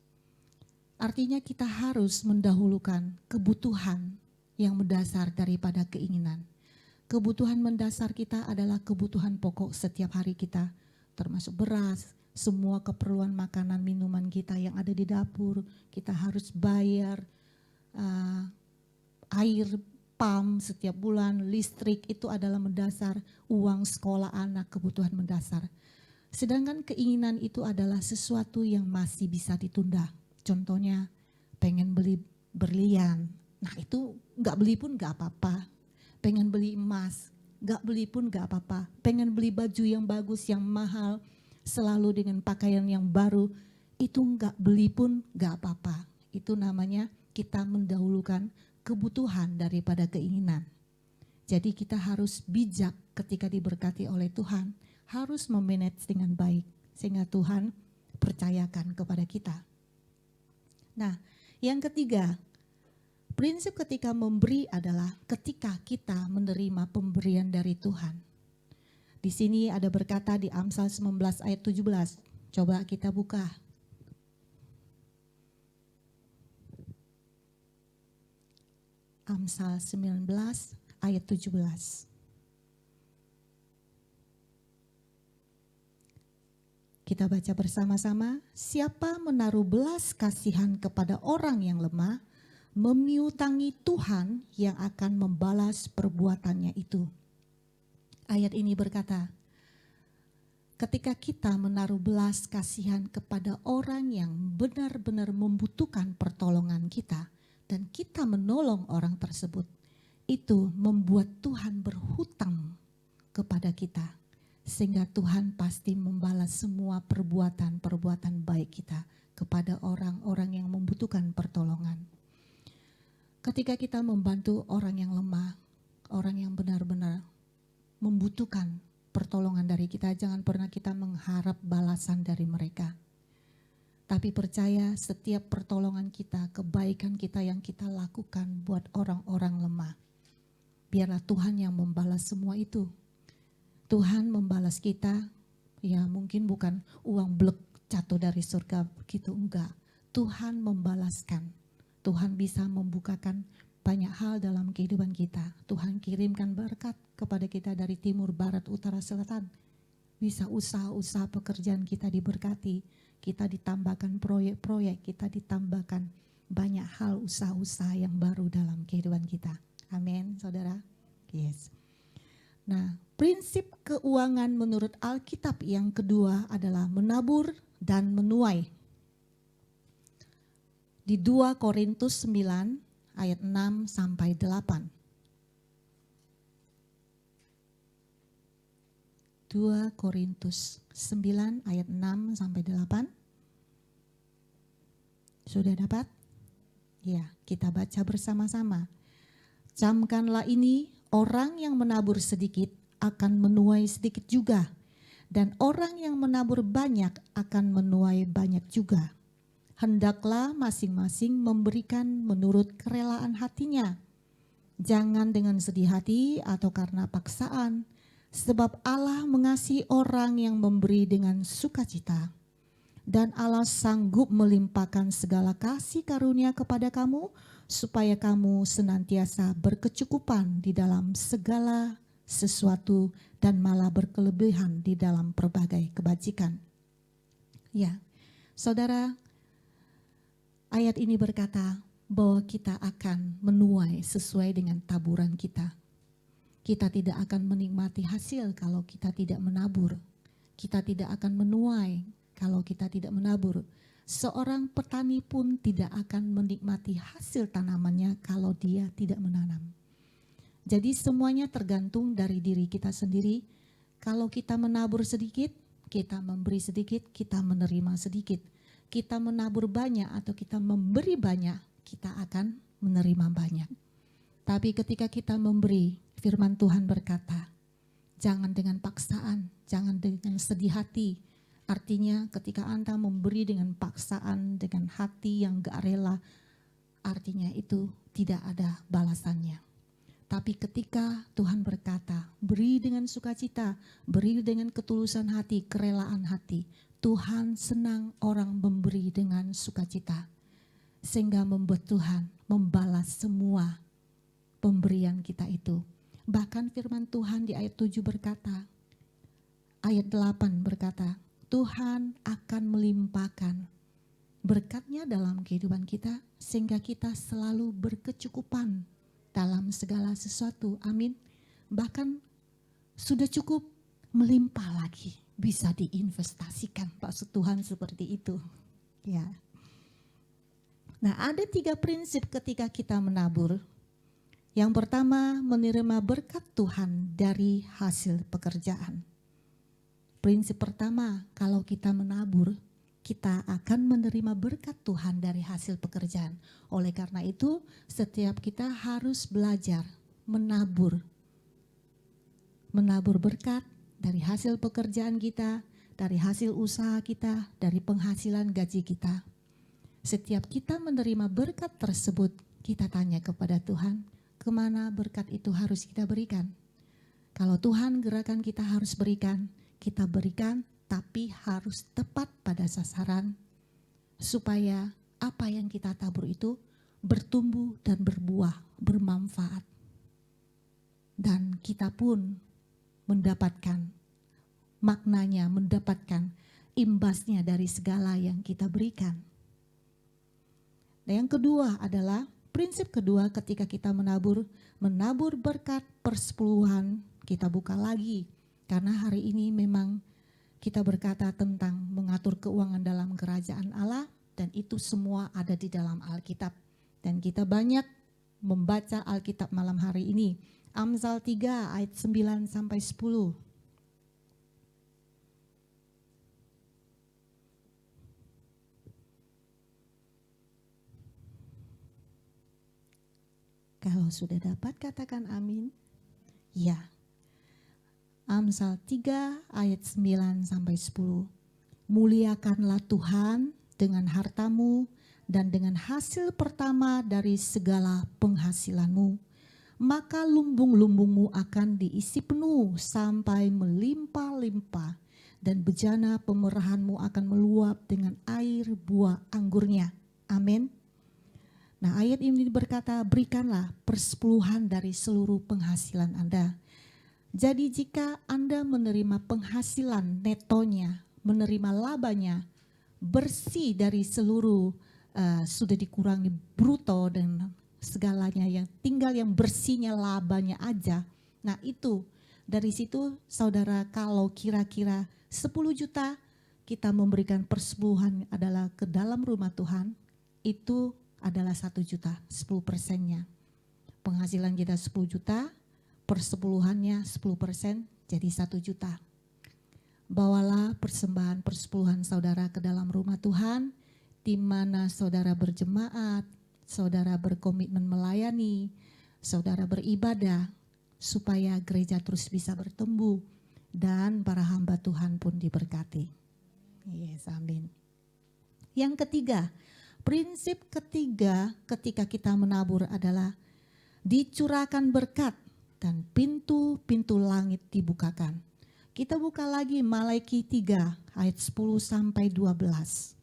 Artinya kita harus mendahulukan kebutuhan yang mendasar daripada keinginan. Kebutuhan mendasar kita adalah kebutuhan pokok setiap hari kita, termasuk beras, semua keperluan makanan, minuman kita yang ada di dapur, kita harus bayar air, pam setiap bulan, listrik, itu adalah mendasar, uang sekolah anak, kebutuhan mendasar. Sedangkan keinginan itu adalah sesuatu yang masih bisa ditunda. Contohnya pengen beli berlian, nah itu gak beli pun gak apa-apa. Pengen beli emas, gak beli pun gak apa-apa. Pengen beli baju yang bagus, yang mahal, selalu dengan pakaian yang baru, itu gak beli pun gak apa-apa. Itu namanya kita mendahulukan kebutuhan daripada keinginan. Jadi kita harus bijak ketika diberkati oleh Tuhan, harus memanage dengan baik sehingga Tuhan percayakan kepada kita. Nah, yang ketiga, prinsip ketika memberi adalah ketika kita menerima pemberian dari Tuhan. Di sini ada berkata di Amsal 19 ayat 17. Coba kita buka. Amsal 19 ayat 17. Kita baca bersama-sama. Siapa menaruh belas kasihan kepada orang yang lemah, memiutangi Tuhan yang akan membalas perbuatannya itu. Ayat ini berkata, ketika kita menaruh belas kasihan kepada orang yang benar-benar membutuhkan pertolongan kita, dan kita menolong orang tersebut, itu membuat Tuhan berhutang kepada kita. Sehingga Tuhan pasti membalas semua perbuatan-perbuatan baik kita kepada orang-orang yang membutuhkan pertolongan. Ketika kita membantu orang yang lemah, orang yang benar-benar membutuhkan pertolongan dari kita, jangan pernah kita mengharap balasan dari mereka. Tapi percaya setiap pertolongan kita, kebaikan kita yang kita lakukan buat orang-orang lemah. Biarlah Tuhan yang membalas semua itu. Tuhan membalas kita, ya mungkin bukan uang blek jatuh dari surga begitu, enggak. Tuhan membalaskan. Tuhan bisa membukakan banyak hal dalam kehidupan kita. Tuhan kirimkan berkat kepada kita dari timur, barat, utara, selatan. Bisa usaha-usaha pekerjaan kita diberkati. Kita ditambahkan proyek-proyek, kita ditambahkan banyak hal usaha-usaha yang baru dalam kehidupan kita. Amin, saudara. Yes. Nah, prinsip keuangan menurut Alkitab yang kedua adalah menabur dan menuai. Di 2 Korintus 9 ayat 6 sampai 8. 2 Korintus 9 ayat 6 sampai 8. Sudah dapat? Ya, kita baca bersama-sama. Camkanlah ini, orang yang menabur sedikit akan menuai sedikit juga, dan orang yang menabur banyak akan menuai banyak juga. Hendaklah masing-masing memberikan menurut kerelaan hatinya. Jangan dengan sedih hati atau karena paksaan, sebab Allah mengasihi orang yang memberi dengan sukacita. Dan Allah sanggup melimpahkan segala kasih karunia kepada kamu, supaya kamu senantiasa berkecukupan di dalam segala sesuatu dan malah berkelebihan di dalam berbagai kebajikan. Ya, saudara, ayat ini berkata bahwa kita akan menuai sesuai dengan taburan kita. Kita tidak akan menikmati hasil kalau kita tidak menabur. Kita tidak akan menuai kalau kita tidak menabur. Seorang petani pun tidak akan menikmati hasil tanamannya kalau dia tidak menanam. Jadi semuanya tergantung dari diri kita sendiri. Kalau kita menabur sedikit, kita memberi sedikit, kita menerima sedikit. Kita menabur banyak atau kita memberi banyak, kita akan menerima banyak. Tapi ketika kita memberi, firman Tuhan berkata, jangan dengan paksaan, jangan dengan sedih hati. Artinya ketika Anda memberi dengan paksaan, dengan hati yang gak rela, artinya itu tidak ada balasannya. Tapi ketika Tuhan berkata, beri dengan sukacita, beri dengan ketulusan hati, kerelaan hati. Tuhan senang orang memberi dengan sukacita. Sehingga membuat Tuhan membalas semua pemberian kita itu. Bahkan firman Tuhan di ayat 7 berkata, ayat 8 berkata, Tuhan akan melimpahkan berkatnya dalam kehidupan kita sehingga kita selalu berkecukupan dalam segala sesuatu. Amin. Bahkan sudah cukup, melimpah lagi, bisa diinvestasikan. Maksud Tuhan seperti itu. Ya. Nah, ada 3 prinsip ketika kita menabur. Yang pertama, menerima berkat Tuhan dari hasil pekerjaan. Prinsip pertama, kalau kita menabur, kita akan menerima berkat Tuhan dari hasil pekerjaan. Oleh karena itu, setiap kita harus belajar menabur. Menabur berkat dari hasil pekerjaan kita, dari hasil usaha kita, dari penghasilan gaji kita. Setiap kita menerima berkat tersebut, kita tanya kepada Tuhan, kemana berkat itu harus kita berikan? Kalau Tuhan gerakan kita harus berikan, kita berikan, tapi harus tepat pada sasaran supaya apa yang kita tabur itu bertumbuh dan berbuah, bermanfaat. Dan kita pun mendapatkan maknanya, mendapatkan imbasnya dari segala yang kita berikan. Dan yang kedua adalah prinsip kedua ketika kita menabur berkat persepuluhan, kita buka lagi. Karena hari ini memang kita berkata tentang mengatur keuangan dalam kerajaan Allah dan itu semua ada di dalam Alkitab. Dan kita banyak membaca Alkitab malam hari ini. Amsal 3 ayat 9 sampai 10. Kalau sudah dapat katakan amin. Ya. Amsal 3 ayat 9 sampai 10. Muliakanlah Tuhan dengan hartamu dan dengan hasil pertama dari segala penghasilanmu. Maka lumbung-lumbungmu akan diisi penuh sampai melimpah-limpah dan bejana pemerahanmu akan meluap dengan air buah anggurnya. Amin. Nah, ayat ini berkata, berikanlah persepuluhan dari seluruh penghasilan Anda. Jadi jika Anda menerima penghasilan netonya, menerima labanya, bersih dari seluruh sudah dikurangi bruto dan segalanya, yang tinggal yang bersihnya labanya aja. Nah itu, dari situ saudara kalau kira-kira 10 juta kita memberikan persepuluhan adalah ke dalam rumah Tuhan, itu adalah 1 juta, 10%-nya. Penghasilan kita 10 juta, persepuluhannya 10%, jadi 1 juta. Bawalah persembahan persepuluhan saudara ke dalam rumah Tuhan, di mana saudara berjemaat, saudara berkomitmen melayani, saudara beribadah, supaya gereja terus bisa bertumbuh, dan para hamba Tuhan pun diberkati. Yes, amin. Yang ketiga, prinsip ketiga ketika kita menabur adalah dicurahkan berkat dan pintu-pintu langit dibukakan. Kita buka lagi Malaiki 3 ayat 10 sampai 12.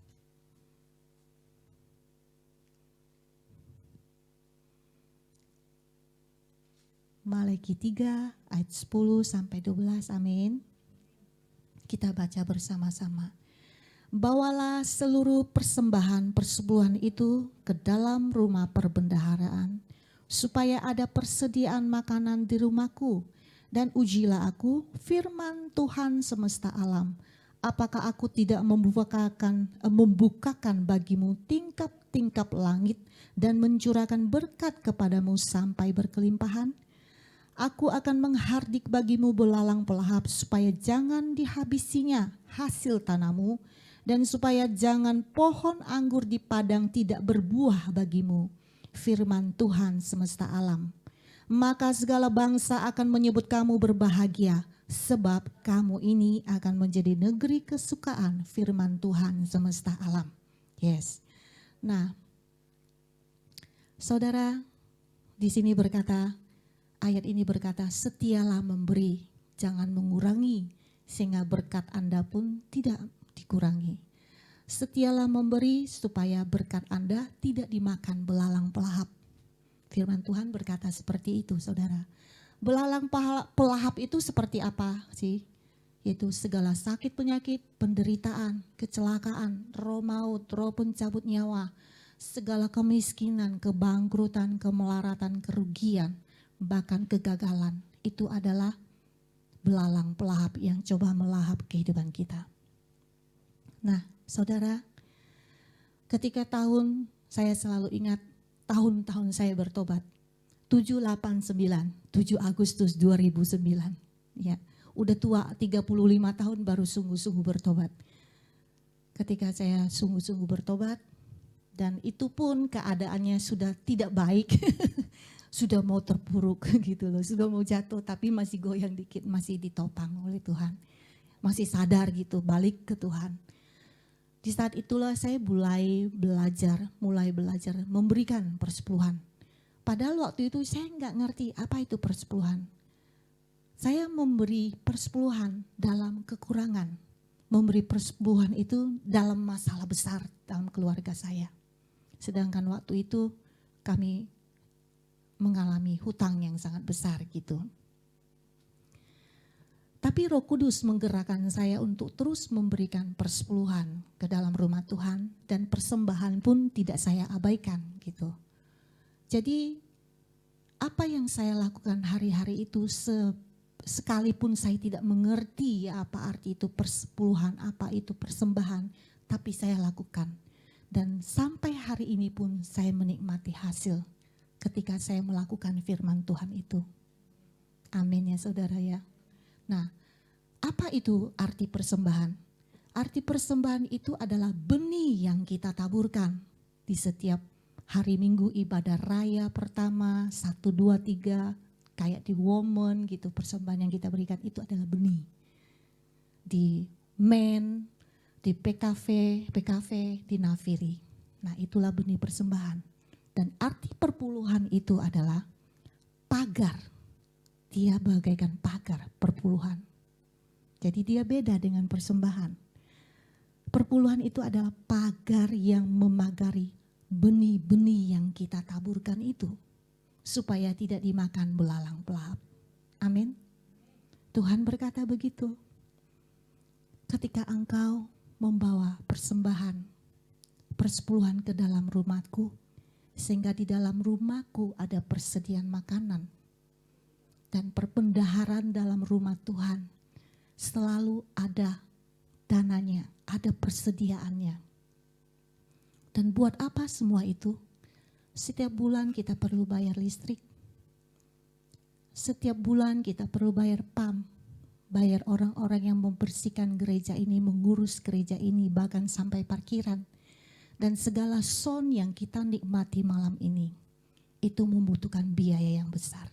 Malaiki 3 ayat 10 sampai 12. Amin. Kita baca bersama-sama. Bawalah seluruh persembahan persepuluhan itu ke dalam rumah perbendaharaan, supaya ada persediaan makanan di rumahku, dan ujilah aku, firman Tuhan semesta alam, apakah aku tidak membukakan bagimu tingkap-tingkap langit dan mencurahkan berkat kepadamu sampai berkelimpahan? Aku akan menghardik bagimu belalang pelahap supaya jangan dihabisinya hasil tanahmu dan supaya jangan pohon anggur di padang tidak berbuah bagimu. Firman Tuhan semesta alam. Maka segala bangsa akan menyebut kamu berbahagia sebab kamu ini akan menjadi negeri kesukaan firman Tuhan semesta alam. Yes. Nah, saudara di sini berkata, ayat ini berkata, setialah memberi, jangan mengurangi, sehingga berkat Anda pun tidak dikurangi. Setialah memberi supaya berkat Anda tidak dimakan belalang pelahap. Firman Tuhan berkata seperti itu, saudara. Belalang pelahap itu seperti apa sih? Yaitu segala sakit penyakit, penderitaan, kecelakaan, roh maut, roh pencabut nyawa, segala kemiskinan, kebangkrutan, kemelaratan, kerugian, bahkan kegagalan. Itu adalah belalang pelahap yang coba melahap kehidupan kita. Nah, saudara, ketika saya selalu ingat tahun-tahun saya bertobat. 7 Agustus 2009. Ya, udah tua 35 tahun baru sungguh-sungguh bertobat. Ketika saya sungguh-sungguh bertobat, dan itu pun keadaannya sudah tidak baik. Sudah mau terpuruk gitu loh, sudah mau jatuh tapi masih goyang dikit, masih ditopang oleh Tuhan. Masih sadar gitu, balik ke Tuhan. Di saat itulah saya mulai belajar memberikan persepuluhan. Padahal waktu itu saya nggak ngerti apa itu persepuluhan. Saya memberi persepuluhan dalam kekurangan. Memberi persepuluhan itu dalam masalah besar dalam keluarga saya. Sedangkan waktu itu kami mengalami hutang yang sangat besar gitu. Tapi Roh Kudus menggerakkan saya untuk terus memberikan persepuluhan ke dalam rumah Tuhan dan persembahan pun tidak saya abaikan gitu. Jadi apa yang saya lakukan hari-hari itu sekalipun saya tidak mengerti apa arti itu persepuluhan, apa itu persembahan, tapi saya lakukan. Dan sampai hari ini pun saya menikmati hasil ketika saya melakukan firman Tuhan itu. Amin ya saudara ya. Nah, apa itu arti persembahan? Arti persembahan itu adalah benih yang kita taburkan di setiap hari Minggu ibadah raya pertama, 1, 2, 3, kayak di Women gitu, persembahan yang kita berikan itu adalah benih. Di Men, di PKV, di Nafiri. Nah itulah benih persembahan. Dan arti perpuluhan itu adalah pagar. Dia bagaikan pagar perpuluhan. Jadi dia beda dengan persembahan. Perpuluhan itu adalah pagar yang memagari benih-benih yang kita taburkan itu. Supaya tidak dimakan belalang pelahap. Amin. Tuhan berkata begitu. Ketika engkau membawa persembahan, persepuluhan ke dalam rumahku, sehingga di dalam rumahku ada persediaan makanan dan perbendaharaan dalam rumah Tuhan selalu ada dananya, ada persediaannya. Dan buat apa semua itu? Setiap bulan kita perlu bayar listrik. Setiap bulan kita perlu bayar PAM, bayar orang-orang yang membersihkan gereja ini, mengurus gereja ini, bahkan sampai parkiran. Dan segala sound yang kita nikmati malam ini, itu membutuhkan biaya yang besar.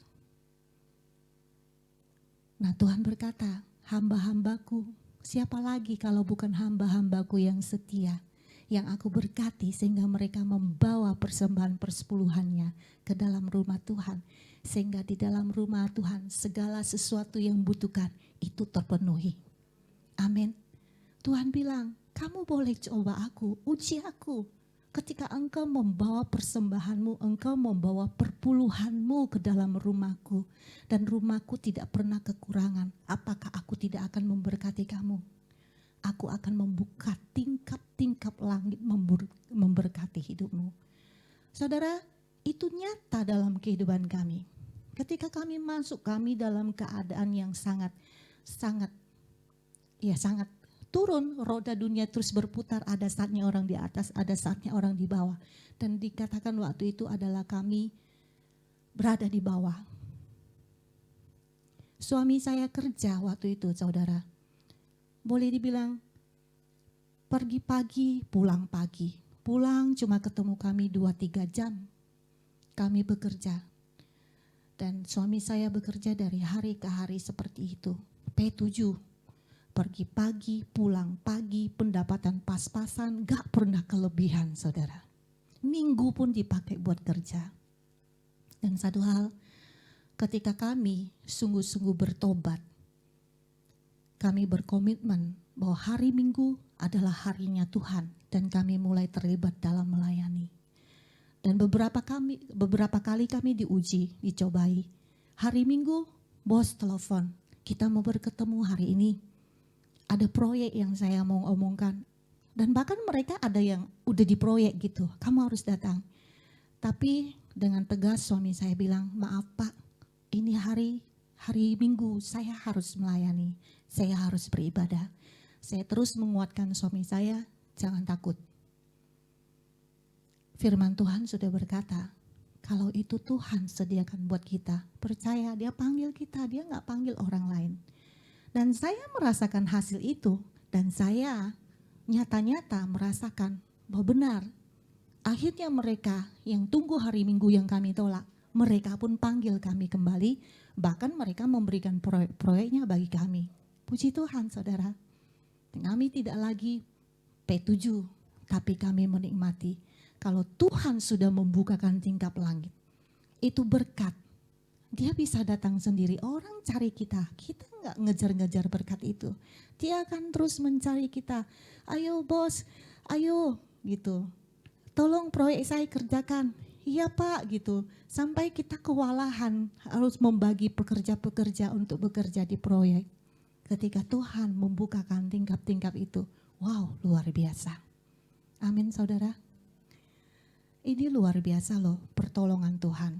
Nah Tuhan berkata, hamba-hambaku, siapa lagi kalau bukan hamba-hambaku yang setia, yang aku berkati sehingga mereka membawa persembahan persepuluhannya ke dalam rumah Tuhan. Sehingga di dalam rumah Tuhan segala sesuatu yang butuhkan itu terpenuhi. Amin. Tuhan bilang, kamu boleh coba aku, uji aku. Ketika engkau membawa persembahanmu, engkau membawa perpuluhanmu ke dalam rumahku. Dan rumahku tidak pernah kekurangan. Apakah aku tidak akan memberkati kamu? Aku akan membuka tingkap-tingkap langit memberkati hidupmu. Saudara, itu nyata dalam kehidupan kami. Ketika kami masuk, kami dalam keadaan yang sangat turun, roda dunia terus berputar, ada saatnya orang di atas, ada saatnya orang di bawah. Dan dikatakan waktu itu adalah kami berada di bawah. Suami saya kerja waktu itu, saudara. Boleh dibilang pergi pagi, pulang pagi. Pulang cuma ketemu kami 2-3 jam. Kami bekerja. Dan suami saya bekerja dari hari ke hari seperti itu. P7. Pergi pagi, pulang pagi, pendapatan pas-pasan, gak pernah kelebihan, saudara. Minggu pun dipakai buat kerja. Dan satu hal, ketika kami sungguh-sungguh bertobat, kami berkomitmen bahwa hari Minggu adalah harinya Tuhan dan kami mulai terlibat dalam melayani. Dan beberapa kali kami diuji, dicobai. Hari Minggu, bos telepon, kita mau berketemu hari ini. Ada proyek yang saya mau omongkan. Dan bahkan mereka ada yang udah di proyek gitu, kamu harus datang. Tapi dengan tegas suami saya bilang, maaf Pak, ini hari Minggu saya harus melayani, saya harus beribadah. Saya terus menguatkan suami saya, jangan takut. Firman Tuhan sudah berkata, kalau itu Tuhan sediakan buat kita, percaya dia panggil kita, dia gak panggil orang lain. Dan saya merasakan hasil itu, dan saya nyata-nyata merasakan bahwa benar, akhirnya mereka yang tunggu hari Minggu yang kami tolak, mereka pun panggil kami kembali, bahkan mereka memberikan proyek-proyeknya bagi kami. Puji Tuhan saudara, kami tidak lagi P7, tapi kami menikmati. Kalau Tuhan sudah membukakan tingkap langit, itu berkat. Dia bisa datang sendiri, orang cari kita nggak ngejar-ngejar berkat itu. Dia akan terus mencari kita, ayo bos, ayo gitu. Tolong proyek saya kerjakan, iya Pak gitu. Sampai kita kewalahan harus membagi pekerja-pekerja untuk bekerja di proyek. Ketika Tuhan membukakan tingkap-tingkap itu, wow luar biasa. Amin saudara. Ini luar biasa loh pertolongan Tuhan.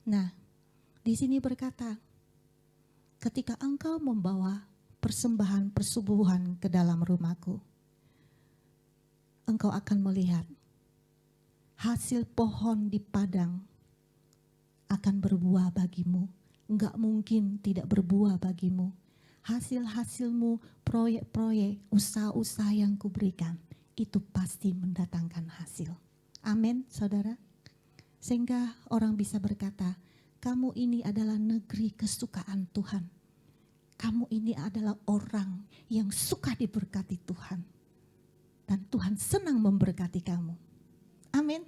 Nah, di sini berkata, ketika engkau membawa persembahan persubuhan ke dalam rumahku, engkau akan melihat hasil pohon di padang akan berbuah bagimu. Enggak mungkin tidak berbuah bagimu. Hasil-hasilmu, proyek-proyek, usaha-usaha yang kuberikan, itu pasti mendatangkan hasil. Amin, saudara. Sehingga orang bisa berkata, kamu ini adalah negeri kesukaan Tuhan. Kamu ini adalah orang yang suka diberkati Tuhan. Dan Tuhan senang memberkati kamu. Amin.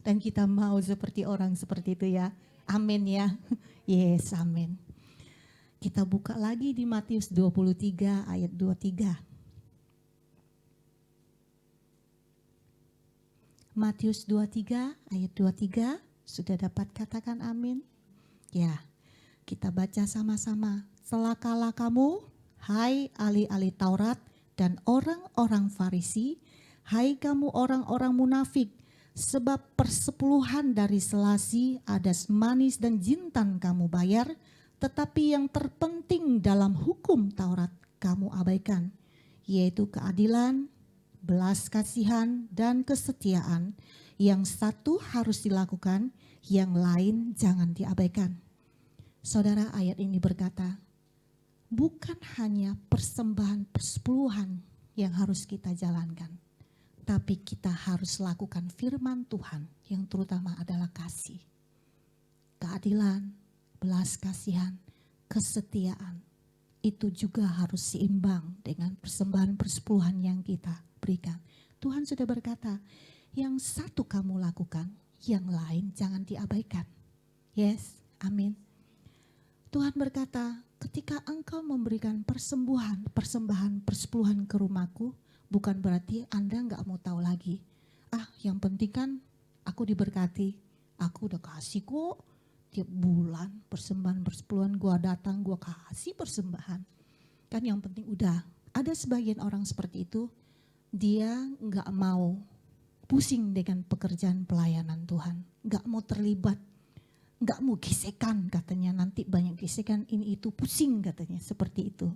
Dan kita mau seperti orang seperti itu ya. Amin ya. Yes, amin. Kita buka lagi di Matius 23 ayat 23. Matius 23 ayat 23. Sudah dapat katakan amin? Ya, kita baca sama-sama. Celakalah kamu, hai ahli-ahli Taurat dan orang-orang Farisi, hai kamu orang-orang munafik, sebab persepuluhan dari selasi, adas manis dan jintan kamu bayar, tetapi yang terpenting dalam hukum Taurat kamu abaikan, yaitu keadilan, belas kasihan dan kesetiaan. Yang satu harus dilakukan, yang lain jangan diabaikan. Saudara, ayat ini berkata, bukan hanya persembahan persepuluhan yang harus kita jalankan, tapi kita harus lakukan firman Tuhan yang terutama adalah kasih, keadilan, belas kasihan, kesetiaan. Itu juga harus seimbang dengan persembahan persepuluhan yang kita berikan. Tuhan sudah berkata, yang satu kamu lakukan, yang lain jangan diabaikan. Yes, amin. Tuhan berkata, ketika engkau memberikan persembahan persepuluhan ke rumahku, bukan berarti Anda enggak mau tahu lagi. Yang penting kan aku diberkati, aku udah kasih kok tiap bulan persembahan persepuluhan, gua datang gua kasih persembahan. Kan yang penting udah. Ada sebagian orang seperti itu, dia enggak mau pusing dengan pekerjaan pelayanan Tuhan, enggak mau terlibat, enggak mau gesekan katanya, nanti banyak gesekan ini itu pusing katanya seperti itu.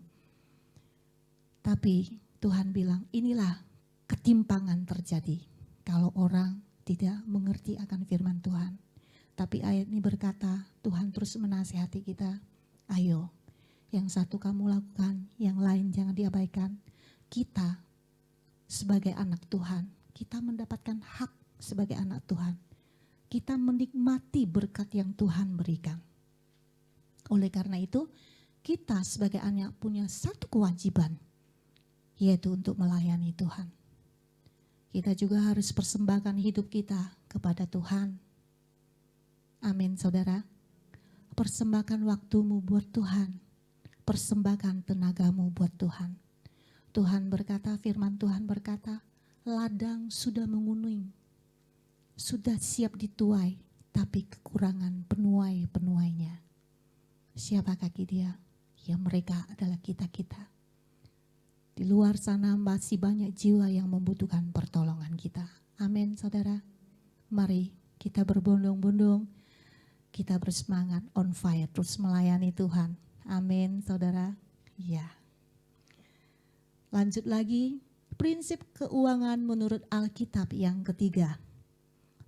Tapi Tuhan bilang inilah ketimpangan terjadi kalau orang tidak mengerti akan firman Tuhan. Tapi ayat ini berkata Tuhan terus menasihati kita, Ayo, yang satu kamu lakukan, yang lain jangan diabaikan. Kita sebagai anak Tuhan, kita mendapatkan hak sebagai anak Tuhan. Kita menikmati berkat yang Tuhan berikan. Oleh karena itu, kita sebagai anak punya satu kewajiban, yaitu untuk melayani Tuhan. Kita juga harus persembahkan hidup kita kepada Tuhan. Amin, saudara. Persembahkan waktumu buat Tuhan. Persembahkan tenagamu buat Tuhan. Tuhan berkata, firman Tuhan berkata, ladang sudah menguning, sudah siap dituai, tapi kekurangan penuai-penuainya. Siapakah dia? Ya, mereka adalah kita-kita. Di luar sana masih banyak jiwa yang membutuhkan pertolongan kita. Amin, saudara. Mari kita berbondong-bondong, kita bersemangat, on fire, terus melayani Tuhan. Amin, saudara. Ya. Lanjut lagi, prinsip keuangan menurut Alkitab yang ketiga.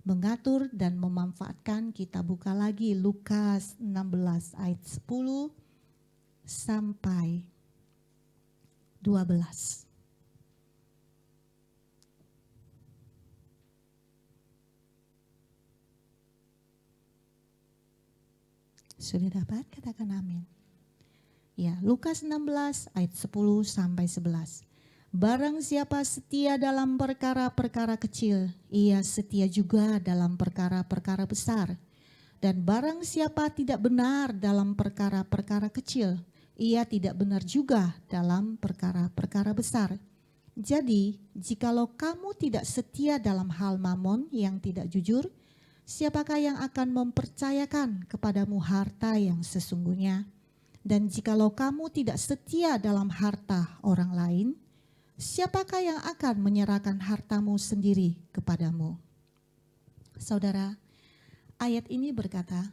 Mengatur dan memanfaatkan, kita buka lagi Lukas 16 ayat 10 sampai 12. Sudah dapat? Katakan amin. Ya, Lukas 16 ayat 10 sampai 11. Barang siapa setia dalam perkara-perkara kecil, ia setia juga dalam perkara-perkara besar. Dan barang siapa tidak benar dalam perkara-perkara kecil, ia tidak benar juga dalam perkara-perkara besar. Jadi, jikalau kamu tidak setia dalam hal mamon yang tidak jujur, siapakah yang akan mempercayakan kepadamu harta yang sesungguhnya? Dan jikalau kamu tidak setia dalam harta orang lain, siapakah yang akan menyerahkan hartamu sendiri kepadamu? Saudara, ayat ini berkata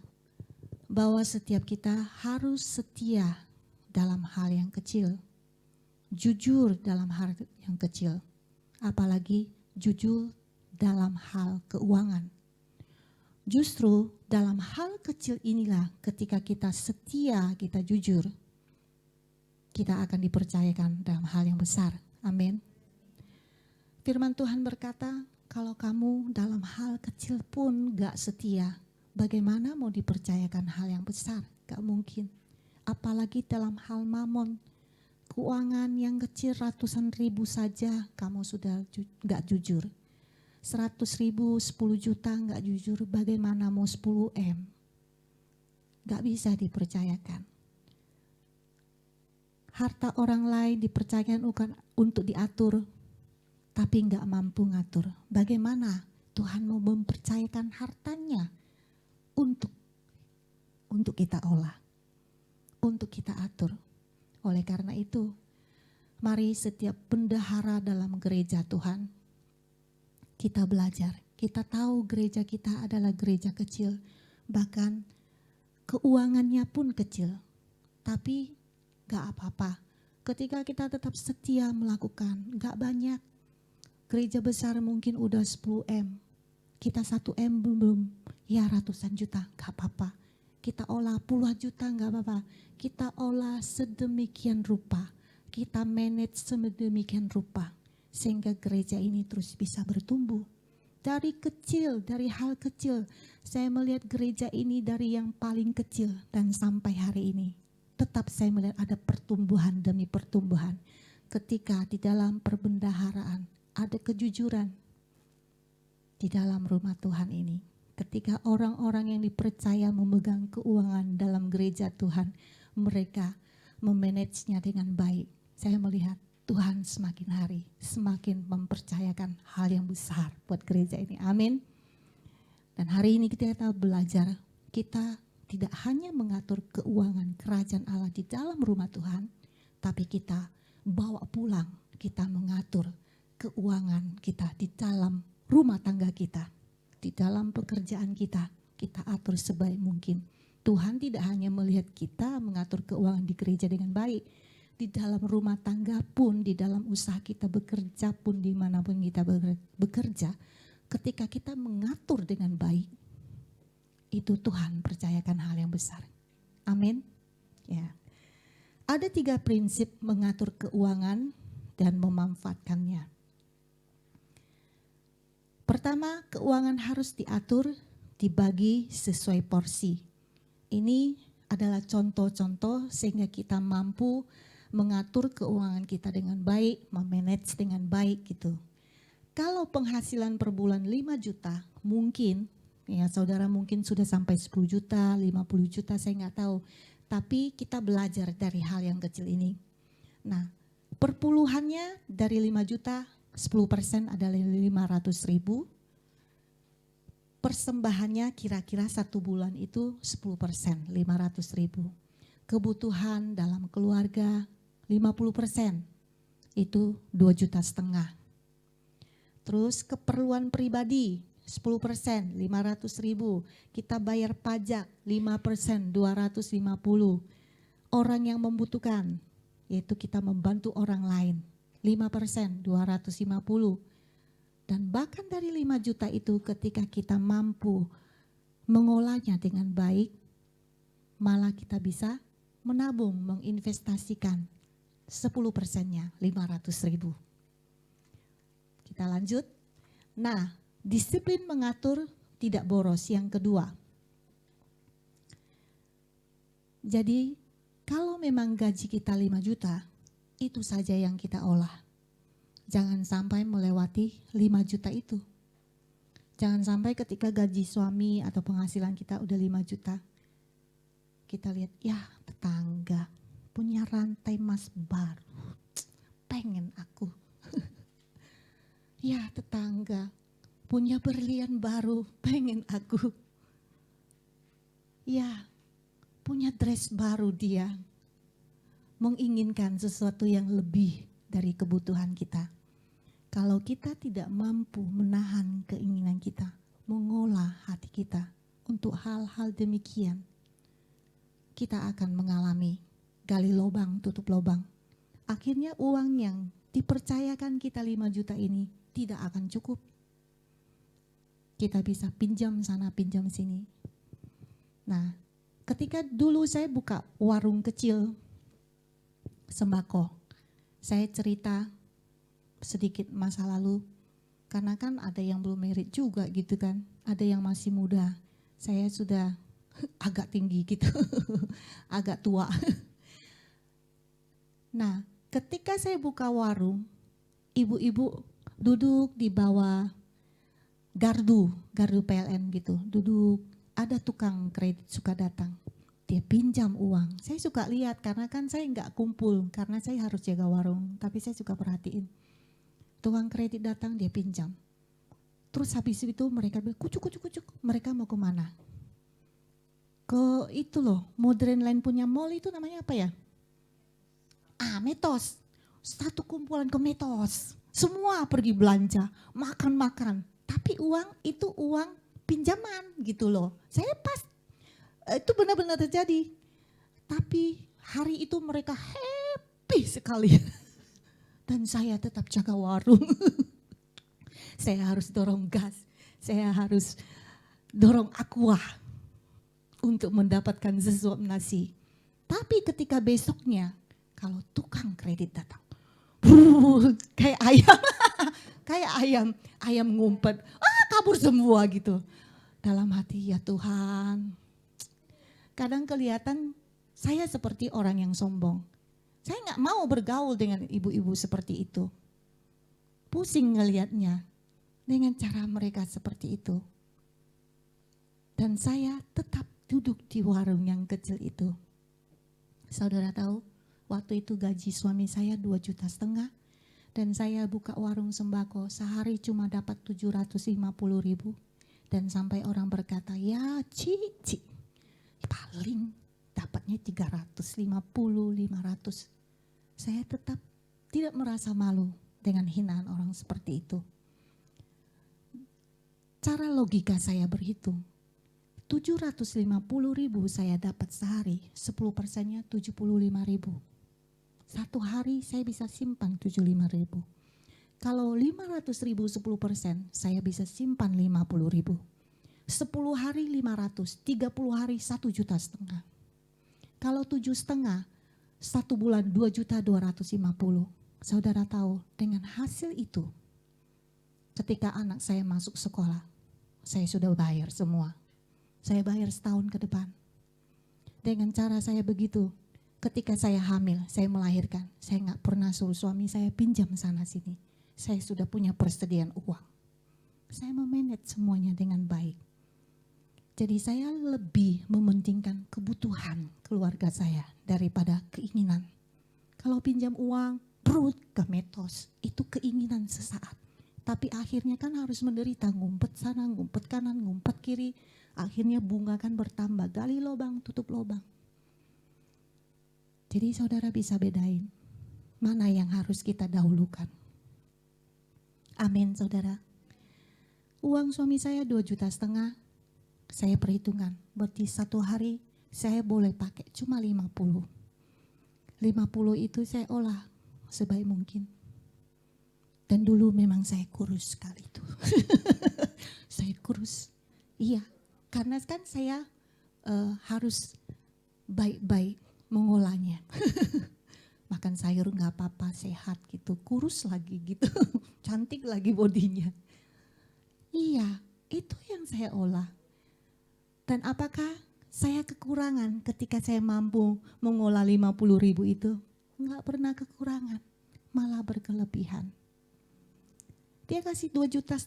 bahwa setiap kita harus setia dalam hal yang kecil, jujur dalam hal yang kecil, apalagi jujur dalam hal keuangan. Justru dalam hal kecil inilah ketika kita setia, kita jujur, kita akan dipercayakan dalam hal yang besar. Amin. Firman Tuhan berkata, kalau kamu dalam hal kecil pun gak setia, bagaimana mau dipercayakan hal yang besar? Gak mungkin. Apalagi dalam hal mamon, keuangan yang kecil ratusan ribu saja kamu sudah gak jujur. 100.000, 10 juta gak jujur, bagaimana mau 10 M? Gak bisa dipercayakan. Harta orang lain dipercayakan untuk diatur, tapi gak mampu ngatur. Bagaimana Tuhan mau mempercayakan hartanya untuk kita olah, untuk kita atur. Oleh karena itu, mari setiap bendahara dalam gereja Tuhan, kita belajar, kita tahu gereja kita adalah gereja kecil, bahkan keuangannya pun kecil, tapi gak apa-apa. Ketika kita tetap setia melakukan, gak banyak. Gereja besar mungkin udah 10 M, kita 1 M belum, ya ratusan juta, gak apa-apa. Kita olah puluhan juta gak apa-apa. Kita olah sedemikian rupa, kita manage sedemikian rupa, sehingga gereja ini terus bisa bertumbuh. Dari kecil, dari hal kecil, saya melihat gereja ini dari yang paling kecil dan sampai hari ini. Tetap saya melihat ada pertumbuhan demi pertumbuhan. Ketika di dalam perbendaharaan ada kejujuran di dalam rumah Tuhan ini. Ketika orang-orang yang dipercaya memegang keuangan dalam gereja Tuhan, mereka memanagenya dengan baik. Saya melihat Tuhan semakin hari semakin mempercayakan hal yang besar buat gereja ini. Amin. Dan hari ini kita belajar, kita tidak hanya mengatur keuangan kerajaan Allah di dalam rumah Tuhan, tapi kita bawa pulang, kita mengatur keuangan kita di dalam rumah tangga kita, di dalam pekerjaan kita, kita atur sebaik mungkin. Tuhan tidak hanya melihat kita mengatur keuangan di gereja dengan baik, di dalam rumah tangga pun, di dalam usaha kita bekerja pun, dimanapun kita bekerja, ketika kita mengatur dengan baik, itu Tuhan percayakan hal yang besar. Amin. Ya. Ada 3 prinsip mengatur keuangan dan memanfaatkannya. Pertama, keuangan harus diatur, dibagi sesuai porsi. Ini adalah contoh-contoh sehingga kita mampu mengatur keuangan kita dengan baik, memanage dengan baik gitu. Kalau penghasilan per bulan 5 juta, mungkin ya saudara mungkin sudah sampai 10 juta, 50 juta, saya nggak tahu. Tapi kita belajar dari hal yang kecil ini. Nah, perpuluhannya dari 5 juta, 10% adalah 500.000. Persembahannya kira-kira 1 bulan itu 10%, 500.000. Kebutuhan dalam keluarga 50%, itu 2,5 juta. Terus keperluan pribadi 10%, 500.000. Kita bayar pajak 5%, 250. Orang yang membutuhkan, yaitu kita membantu orang lain 5%, 250. Dan bahkan dari 5 juta itu ketika kita mampu mengolahnya dengan baik, malah kita bisa menabung, menginvestasikan 10%-nya 500.000. Kita lanjut. Nah, disiplin mengatur tidak boros yang kedua. Jadi kalau memang gaji kita 5 juta, itu saja yang kita olah. Jangan sampai melewati 5 juta itu. Jangan sampai ketika gaji suami atau penghasilan kita udah 5 juta, kita lihat, ya tetangga punya rantai emas baru, pengen aku. Ya tetangga punya berlian baru, pengen aku. Ya punya dress baru dia, menginginkan sesuatu yang lebih dari kebutuhan kita. Kalau kita tidak mampu menahan keinginan kita, mengolah hati kita untuk hal-hal demikian, kita akan mengalami gali lubang, tutup lubang. Akhirnya uang yang dipercayakan kita 5 juta ini tidak akan cukup. Kita bisa pinjam sana, pinjam sini. Nah, ketika dulu saya buka warung kecil sembako, saya cerita sedikit masa lalu, karena kan ada yang belum merit juga gitu kan, ada yang masih muda. Saya sudah agak tinggi gitu, agak tua. Nah, ketika saya buka warung, ibu-ibu duduk di bawah gardu PLN gitu, duduk, ada tukang kredit suka datang. Dia pinjam uang, saya suka lihat karena kan saya nggak kumpul, karena saya harus jaga warung, tapi saya suka perhatiin. Tukang kredit datang, dia pinjam. Terus habis itu mereka bilang, kucuk, mereka mau kemana? Ke itu loh, Modern Line punya mall itu namanya apa ya? Metos. Satu kumpulan ke Metos. Semua pergi belanja, makan-makan. Tapi uang itu uang pinjaman gitu loh. Saya pas, itu benar-benar terjadi. Tapi hari itu mereka happy sekali. Dan saya tetap jaga warung. Saya harus dorong gas, saya harus dorong aqua untuk mendapatkan sesuap nasi. Tapi ketika besoknya, kalau tukang kredit datang, kayak ayam ngumpet, kabur semua gitu. Dalam hati, ya Tuhan. Kadang kelihatan saya seperti orang yang sombong. Saya nggak mau bergaul dengan ibu-ibu seperti itu. Pusing ngelihatnya dengan cara mereka seperti itu. Dan saya tetap duduk di warung yang kecil itu. Saudara tahu, waktu itu gaji suami saya 2,5 juta. Dan saya buka warung sembako, sehari cuma dapat 750.000. Dan sampai orang berkata, ya Cici, paling dapatnya 350, 500. Saya tetap tidak merasa malu dengan hinaan orang seperti itu. Cara logika saya berhitung, 750.000 saya dapat sehari, 10%-nya 75.000. Satu hari saya bisa simpan 75.000. Kalau 500.000 10%, saya bisa simpan 50.000. 10 hari 500, 30 hari 1,5 juta. Kalau 7,5, 1 bulan 2.250.000. Saudara tahu, dengan hasil itu, ketika anak saya masuk sekolah, saya sudah bayar semua. Saya bayar setahun ke depan. Dengan cara saya begitu, ketika saya hamil, saya melahirkan, saya nggak pernah suruh suami saya pinjam sana sini. Saya sudah punya persediaan uang. Saya memanage semuanya dengan baik. Jadi saya lebih mementingkan kebutuhan keluarga saya daripada keinginan. Kalau pinjam uang, perut ke metos, itu keinginan sesaat. Tapi akhirnya kan harus menderita, ngumpet sana, ngumpet kanan, ngumpet kiri. Akhirnya bunga kan bertambah, gali lubang, tutup lubang. Jadi saudara bisa bedain mana yang harus kita dahulukan. Amin saudara. Uang suami saya 2,5 juta. Saya perhitungkan, berarti 1 hari saya boleh pakai cuma 50. 50 itu saya olah sebaik mungkin. Dan dulu memang saya kurus sekali itu. Saya kurus. Iya, karena kan saya harus baik-baik mengolahnya. Makan sayur gak apa-apa, sehat gitu. Kurus lagi gitu. Cantik lagi bodinya. Iya, itu yang saya olah. Dan apakah saya kekurangan ketika saya mampu mengolah 50.000 itu? Enggak pernah kekurangan, malah berkelebihan. Dia kasih 2,5 juta.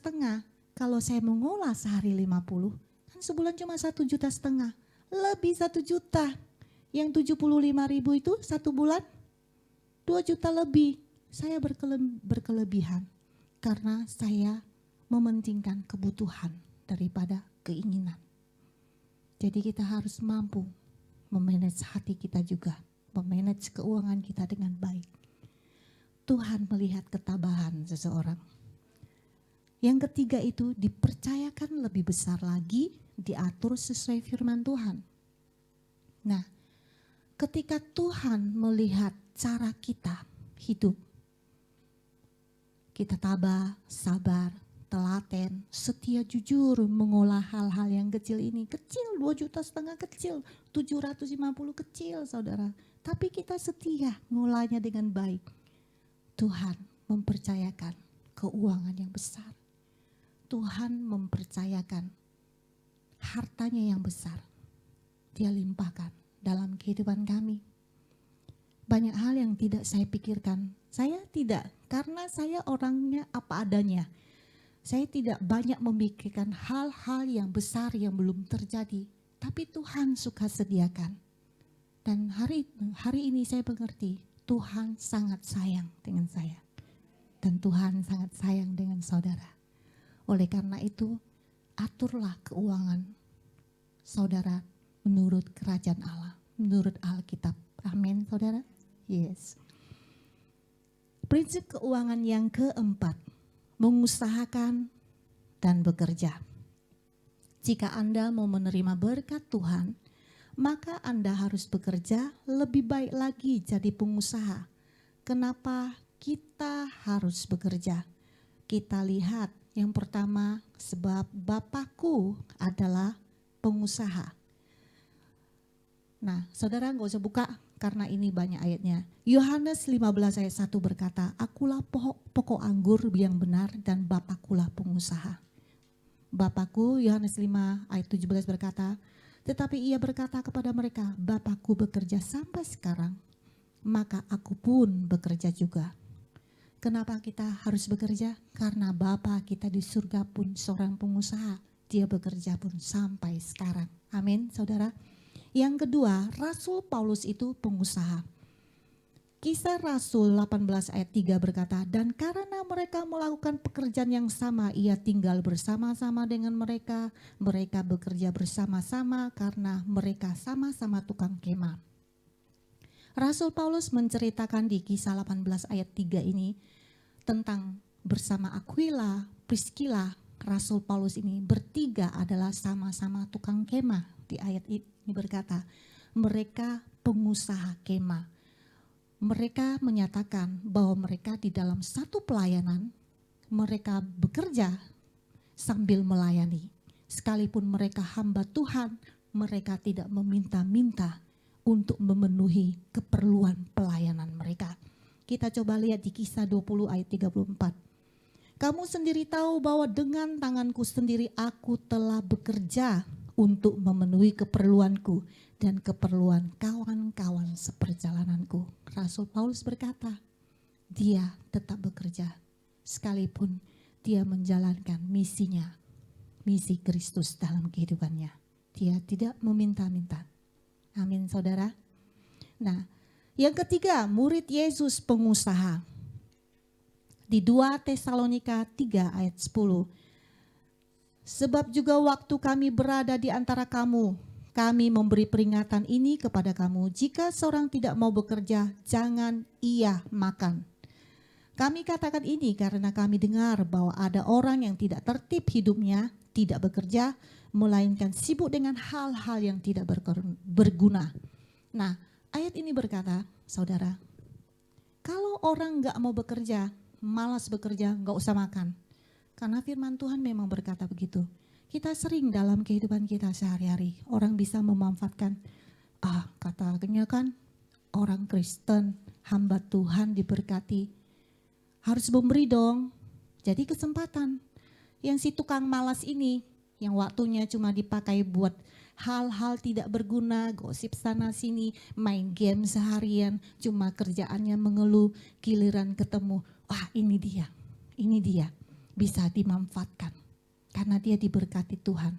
Kalau saya mengolah sehari 50, kan sebulan cuma 1,5 juta. Lebih 1 juta. Yang 75.000 itu 1 bulan 2 juta lebih. Saya berkelebihan karena saya mementingkan kebutuhan daripada keinginan. Jadi kita harus mampu memanage hati kita juga, memanage keuangan kita dengan baik. Tuhan melihat ketabahan seseorang. Yang ketiga itu dipercayakan lebih besar lagi, diatur sesuai firman Tuhan. Nah, ketika Tuhan melihat cara kita hidup, kita tabah, sabar, telaten, setia, jujur mengolah hal-hal yang kecil ini. Kecil, 2,5 juta kecil, 750 kecil saudara. Tapi kita setia ngolahnya dengan baik. Tuhan mempercayakan keuangan yang besar. Tuhan mempercayakan hartanya yang besar. Dia limpahkan dalam kehidupan kami. Banyak hal yang tidak saya pikirkan. Saya tidak, karena saya orangnya apa adanya. Saya tidak banyak memikirkan hal-hal yang besar yang belum terjadi. Tapi Tuhan suka sediakan. Dan hari ini saya mengerti, Tuhan sangat sayang dengan saya. Dan Tuhan sangat sayang dengan saudara. Oleh karena itu, aturlah keuangan saudara menurut kerajaan Allah. Menurut Alkitab. Amin saudara. Yes. Prinsip keuangan yang keempat. Mengusahakan dan bekerja. Jika Anda mau menerima berkat Tuhan, maka Anda harus bekerja lebih baik lagi jadi pengusaha. Kenapa kita harus bekerja? Kita lihat yang pertama, sebab Bapakku adalah pengusaha. Nah, saudara nggak usah buka karena ini banyak ayatnya. Yohanes 15 ayat 1 berkata, akulah pokok anggur yang benar dan Bapakkulah pengusaha. Bapakku, Yohanes 5 ayat 17 berkata, tetapi ia berkata kepada mereka, Bapakku bekerja sampai sekarang, maka aku pun bekerja juga. Kenapa kita harus bekerja? Karena Bapa kita di surga pun seorang pengusaha. Dia bekerja pun sampai sekarang. Amin, saudara. Yang kedua, Rasul Paulus itu pengusaha. Kisah Rasul 18 ayat 3 berkata, dan karena mereka melakukan pekerjaan yang sama, ia tinggal bersama-sama dengan mereka. Mereka bekerja bersama-sama karena mereka sama-sama tukang kemah. Rasul Paulus menceritakan di Kisah 18 ayat 3 ini tentang bersama Aquila, Priscilla, Rasul Paulus ini bertiga adalah sama-sama tukang kemah. Di ayat ini berkata, mereka pengusaha kemah. Mereka menyatakan bahwa mereka di dalam satu pelayanan, mereka bekerja sambil melayani. Sekalipun mereka hamba Tuhan, mereka tidak meminta-minta untuk memenuhi keperluan pelayanan mereka. Kita coba lihat di Kisah 20 ayat 34. Kamu sendiri tahu bahwa dengan tanganku sendiri aku telah bekerja untuk memenuhi keperluanku dan keperluan kawan-kawan seperjalananku. Rasul Paulus berkata, dia tetap bekerja sekalipun dia menjalankan misinya, misi Kristus dalam kehidupannya. Dia tidak meminta-minta. Amin saudara. Nah, yang ketiga, murid Yesus pengusaha. Di 2 Tesalonika 3 ayat 10. Sebab juga waktu kami berada di antara kamu, kami memberi peringatan ini kepada kamu. Jika seorang tidak mau bekerja, jangan ia makan. Kami katakan ini karena kami dengar bahwa ada orang yang tidak tertib hidupnya, tidak bekerja, melainkan sibuk dengan hal-hal yang tidak berguna. Nah, ayat ini berkata, saudara, kalau orang gak mau bekerja, malas bekerja, gak usah makan. Karena firman Tuhan memang berkata begitu. Kita sering dalam kehidupan kita sehari-hari, orang bisa memanfaatkan, katanya kan orang Kristen, hamba Tuhan diberkati, harus memberi dong. Jadi kesempatan, yang si tukang malas ini, yang waktunya cuma dipakai buat hal-hal tidak berguna, gosip sana sini, main game seharian, cuma kerjaannya mengeluh, giliran ketemu, ini dia, bisa dimanfaatkan karena dia diberkati Tuhan.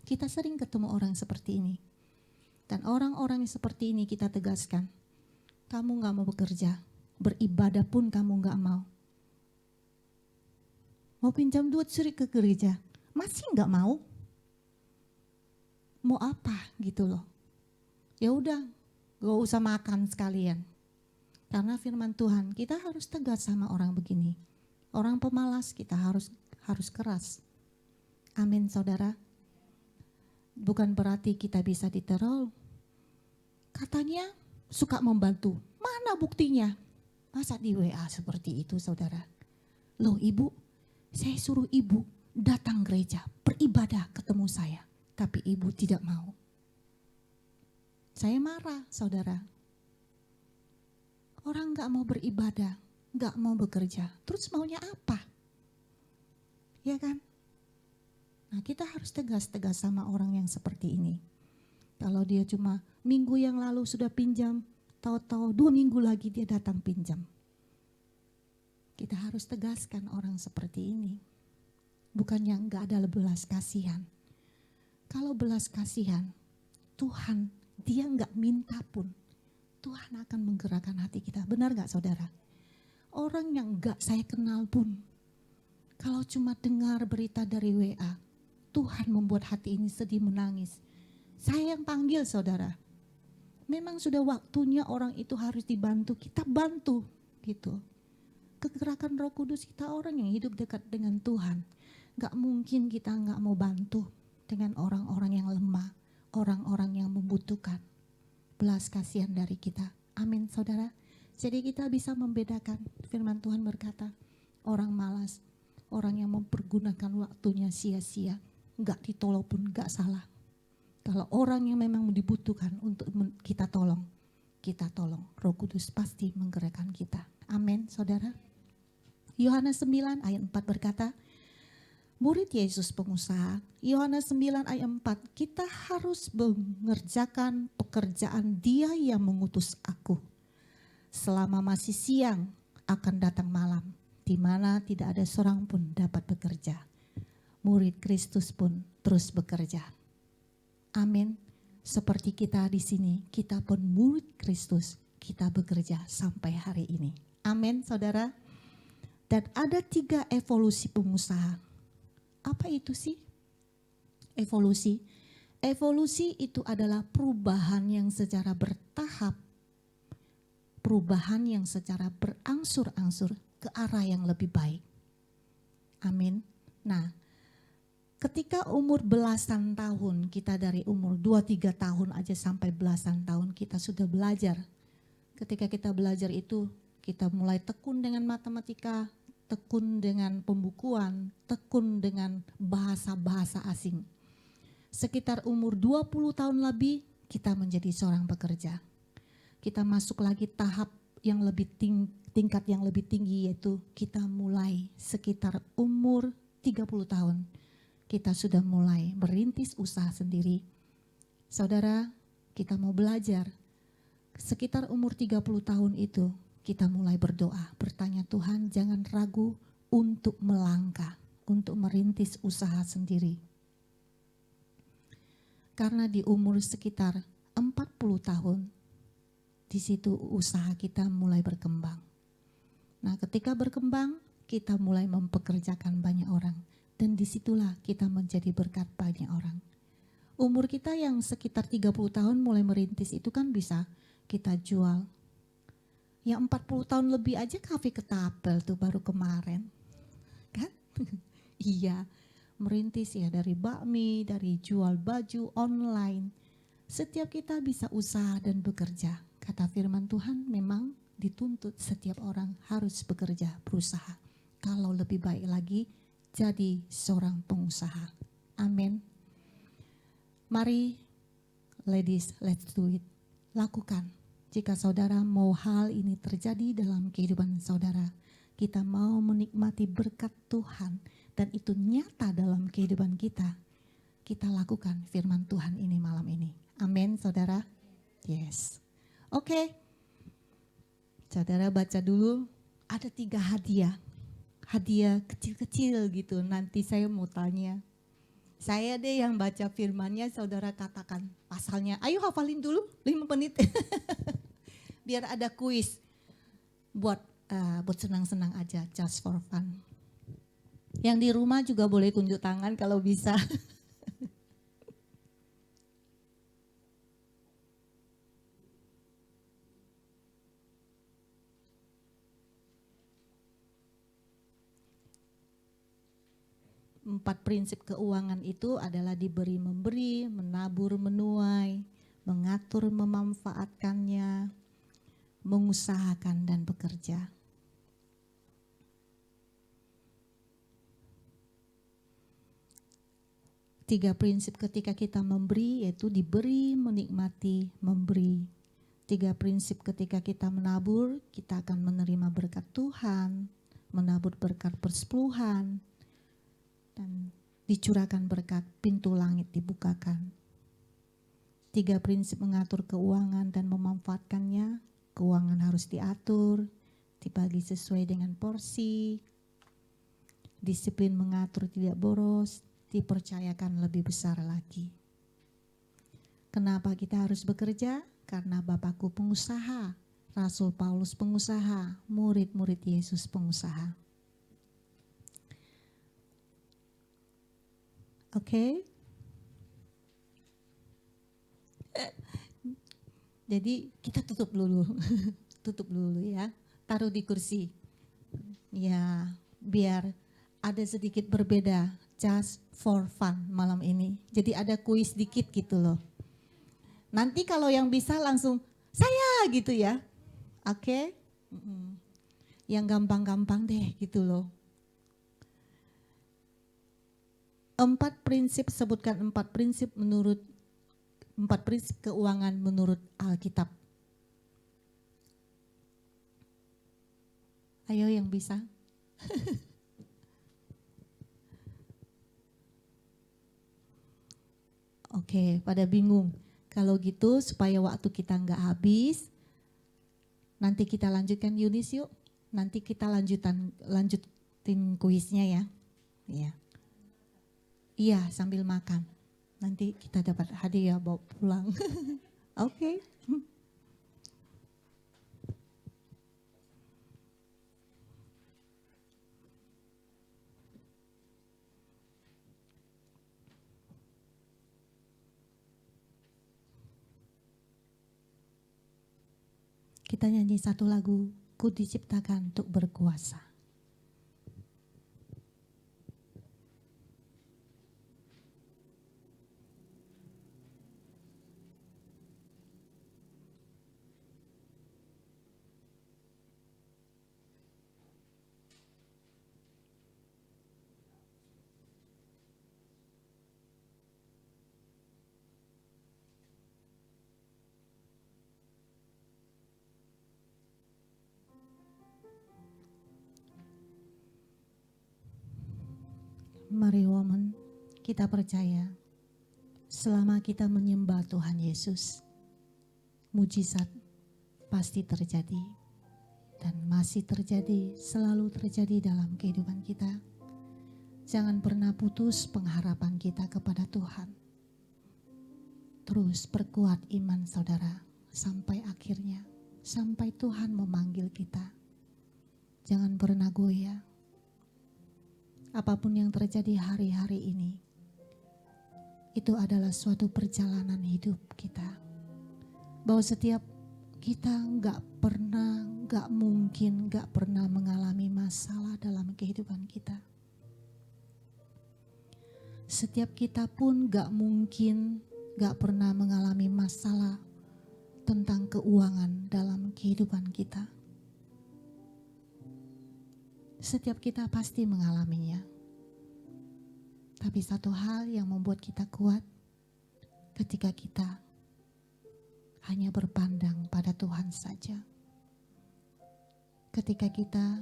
Kita sering ketemu orang seperti ini, dan orang-orang yang seperti ini kita tegaskan, kamu gak mau bekerja, beribadah pun kamu gak mau. Mau pinjam duit suruh ke gereja, masih gak mau? Mau apa gitu loh. Ya udah, gak usah makan sekalian. Karena firman Tuhan, kita harus tegas sama orang begini. Orang pemalas kita harus keras. Amin saudara. Bukan berarti kita bisa diterol. Katanya suka membantu. Mana buktinya? Masa di WA seperti itu saudara? Loh ibu, saya suruh ibu datang gereja, beribadah ketemu saya. Tapi ibu tidak mau. Saya marah saudara. Orang gak mau beribadah, gak mau bekerja, terus maunya apa? Ya kan? Nah kita harus tegas-tegas sama orang yang seperti ini. Kalau dia cuma minggu yang lalu sudah pinjam, tahu-tahu 2 minggu lagi dia datang pinjam. Kita harus tegaskan orang seperti ini. Bukannya gak ada belas kasihan. Kalau belas kasihan, Tuhan dia gak minta pun, Tuhan akan menggerakkan hati kita. Benar gak saudara? Orang yang gak saya kenal pun, kalau cuma dengar berita dari WA, Tuhan membuat hati ini sedih menangis. Saya yang panggil saudara. Memang sudah waktunya orang itu harus dibantu, kita bantu gitu. Kegerakan Roh Kudus kita orang yang hidup dekat dengan Tuhan. Gak mungkin kita gak mau bantu dengan orang-orang yang lemah, orang-orang yang membutuhkan belas kasihan dari kita. Amin saudara. Jadi kita bisa membedakan. Firman Tuhan berkata, orang malas, orang yang mempergunakan waktunya sia-sia, gak ditolong pun gak salah. Kalau orang yang memang dibutuhkan untuk kita tolong, Roh Kudus pasti menggerakkan kita. Amin saudara. Yohanes 9 ayat 4 berkata, murid Yesus pengusaha, Yohanes 9 ayat 4, kita harus mengerjakan pekerjaan Dia yang mengutus aku. Selama masih siang akan datang malam, di mana tidak ada seorang pun dapat bekerja. Murid Kristus pun terus bekerja. Amin. Seperti kita di sini, kita pun murid Kristus, kita bekerja sampai hari ini. Amin saudara. Dan ada 3 evolusi pengusaha. Apa itu sih? Evolusi. Evolusi itu adalah perubahan yang secara bertahap. Perubahan yang secara berangsur-angsur ke arah yang lebih baik. Amin. Nah, ketika umur belasan tahun, kita dari umur 2-3 tahun aja sampai belasan tahun kita sudah belajar. Ketika kita belajar itu, kita mulai tekun dengan matematika, tekun dengan pembukuan, tekun dengan bahasa-bahasa asing. Sekitar umur 20 tahun lebih, kita menjadi seorang pekerja. Kita masuk lagi tahap yang lebih tingkat yang lebih tinggi, yaitu kita mulai sekitar umur 30 tahun. Kita sudah mulai merintis usaha sendiri. Saudara, kita mau belajar. Sekitar umur 30 tahun itu kita mulai berdoa, bertanya Tuhan, jangan ragu untuk melangkah, untuk merintis usaha sendiri. Karena di umur sekitar 40 tahun, di situ usaha kita mulai berkembang. Nah, ketika berkembang, kita mulai mempekerjakan banyak orang. Dan disitulah kita menjadi berkat banyak orang. Umur kita yang sekitar 30 tahun mulai merintis itu kan bisa kita jual. Yang 40 tahun lebih aja kafe ketapel tuh baru kemarin. Kan? Iya, merintis ya dari bakmi, dari jual baju online. Setiap kita bisa usaha dan bekerja. Kata firman Tuhan memang dituntut setiap orang harus bekerja, berusaha. Kalau lebih baik lagi jadi seorang pengusaha. Amin. Mari ladies, let's do it. Lakukan. Jika saudara mau hal ini terjadi dalam kehidupan saudara, kita mau menikmati berkat Tuhan dan itu nyata dalam kehidupan kita, kita lakukan firman Tuhan ini malam ini. Amin, saudara. Yes. Oke. Saudara baca dulu, ada 3 hadiah. Hadiah kecil-kecil gitu, nanti saya mau tanya. Saya deh yang baca firmannya, saudara katakan pasalnya. Ayo hafalin dulu 5 menit. Biar ada kuis buat senang-senang aja, just for fun. Yang di rumah juga boleh tunjuk tangan kalau bisa. Empat prinsip keuangan itu adalah diberi memberi, menabur menuai, mengatur memanfaatkannya, mengusahakan dan bekerja. Tiga prinsip ketika kita memberi yaitu diberi, menikmati, memberi. 3 prinsip ketika kita menabur, kita akan menerima berkat Tuhan, menabur berkat persepuluhan, dan dicurahkan berkat, pintu langit dibukakan. 3 prinsip mengatur keuangan dan memanfaatkannya. Keuangan harus diatur, dibagi sesuai dengan porsi. Disiplin mengatur tidak boros, dipercayakan lebih besar lagi. Kenapa kita harus bekerja? Karena Bapakku pengusaha, Rasul Paulus pengusaha, murid-murid Yesus pengusaha. Oke. Jadi kita tutup dulu. Tutup dulu ya. Taruh di kursi. Ya, biar ada sedikit berbeda. Just for fun malam ini. Jadi ada kuis dikit gitu loh. Nanti kalau yang bisa langsung saya gitu ya. Oke. Yang gampang-gampang deh gitu loh. 4 prinsip, sebutkan 4 prinsip keuangan menurut Alkitab. Ayo yang bisa. Oke, pada bingung. Kalau gitu supaya waktu kita nggak habis, nanti kita lanjutkan Yunis yuk. Nanti kita lanjutin kuisnya ya. Iya. Iya, sambil makan. Nanti kita dapat hadiah bawa pulang. Oke. Kita nyanyi satu lagu, Ku diciptakan untuk berkuasa. Mari woman, kita percaya selama kita menyembah Tuhan Yesus, mujizat pasti terjadi dan masih terjadi, selalu terjadi dalam kehidupan kita. Jangan pernah putus pengharapan kita kepada Tuhan. Terus perkuat iman saudara sampai akhirnya, sampai Tuhan memanggil kita. Jangan pernah goyah. Apapun yang terjadi hari-hari ini, itu adalah suatu perjalanan hidup kita. Bahwa setiap kita gak mungkin gak pernah mengalami masalah dalam kehidupan kita. Setiap kita pun gak mungkin gak pernah mengalami masalah tentang keuangan dalam kehidupan kita. Setiap kita pasti mengalaminya. Tapi satu hal yang membuat kita kuat ketika kita hanya berpandang pada Tuhan saja. Ketika kita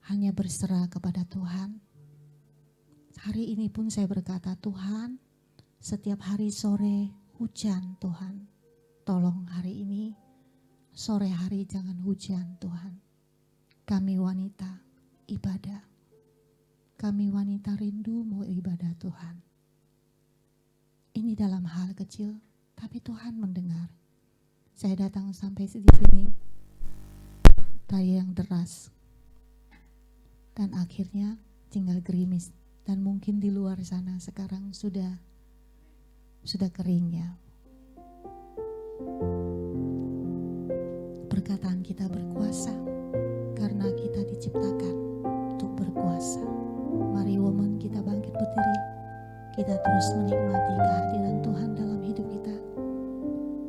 hanya berserah kepada Tuhan. Hari ini pun saya berkata, Tuhan, setiap hari sore hujan Tuhan. Tolong hari ini, sore hari jangan hujan Tuhan. Kami wanita ibadah. Kami wanita rindu mau ibadah Tuhan. Ini dalam hal kecil, tapi Tuhan mendengar. Saya datang sampai di sini dari yang deras. Dan akhirnya tinggal gerimis. Dan mungkin di luar sana sekarang sudah kering ya. Perkataan kita berkuasa karena kita diciptakan untuk berkuasa. Mari woman, kita bangkit berdiri. Kita terus menikmati kehadiran Tuhan dalam hidup kita.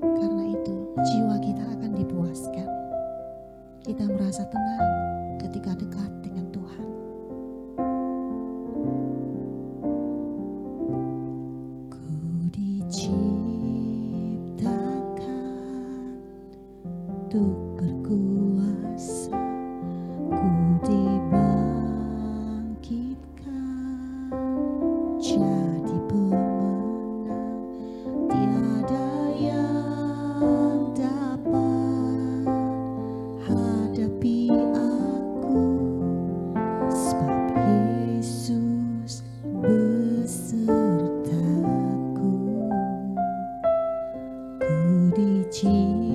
Karena itu jiwa kita akan dipuaskan. Kita merasa tenang ketika dekat dengan Tuhan. Ku diciptakan untuk berkuasa. Ku dibangkitkan jadi pemenang. Tiada yang dapat hadapi aku, sebab Yesus besertaku. Ku diciptakan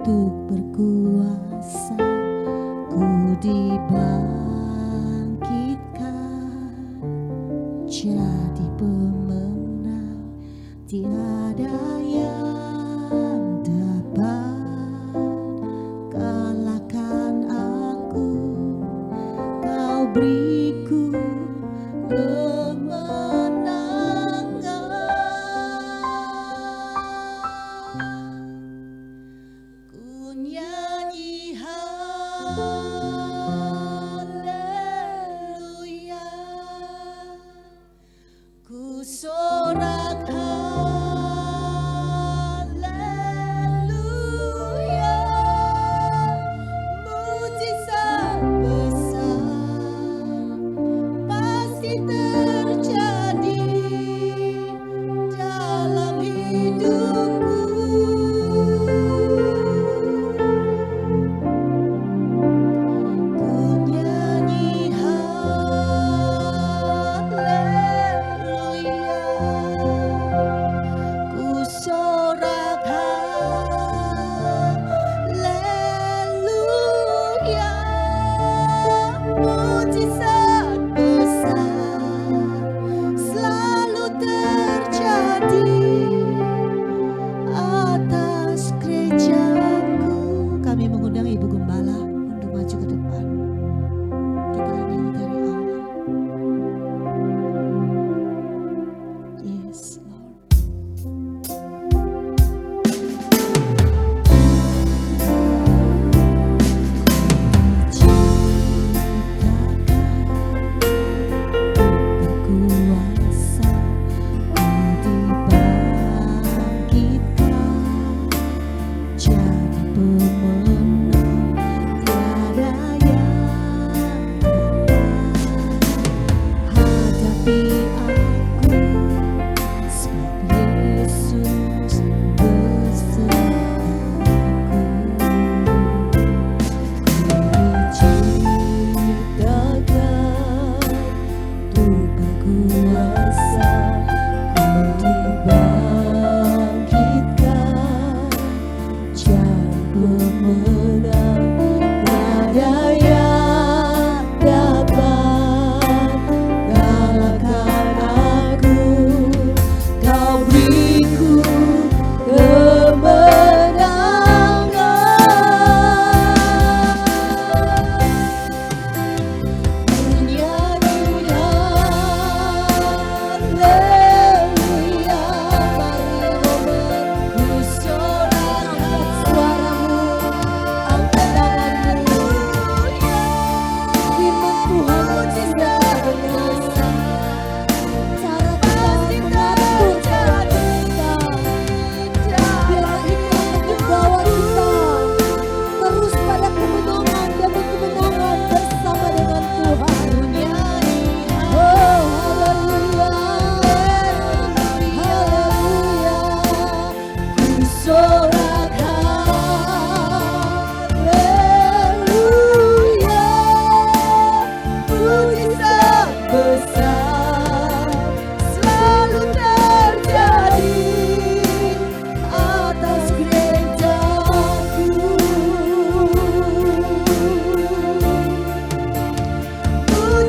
untuk berkuasa. Ku dibangkitkan jadi pemenang. Tiada yang dapat kalahkan aku. Kau beriku kemenangan. Ku nyanyi haleluya. Ku sorak haleluya. Mujizat besar pasti terjadi.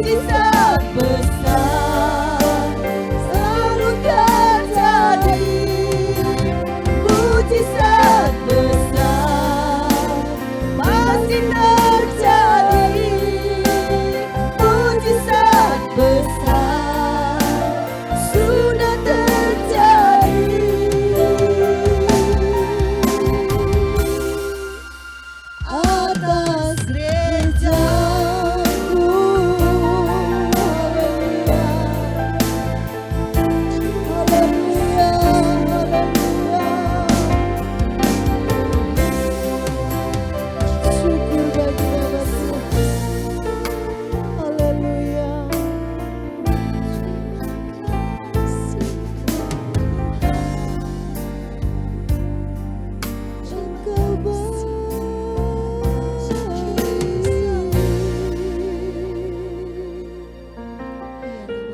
Mujizat besar selalu terjadi. Mujizat besar pasti terjadi. Mujizat besar sudah terjadi. Atas gerejamu, haleluya, haleluya, haleluya. Syukur bagi nama Tuhan, haleluya. Engkau baik.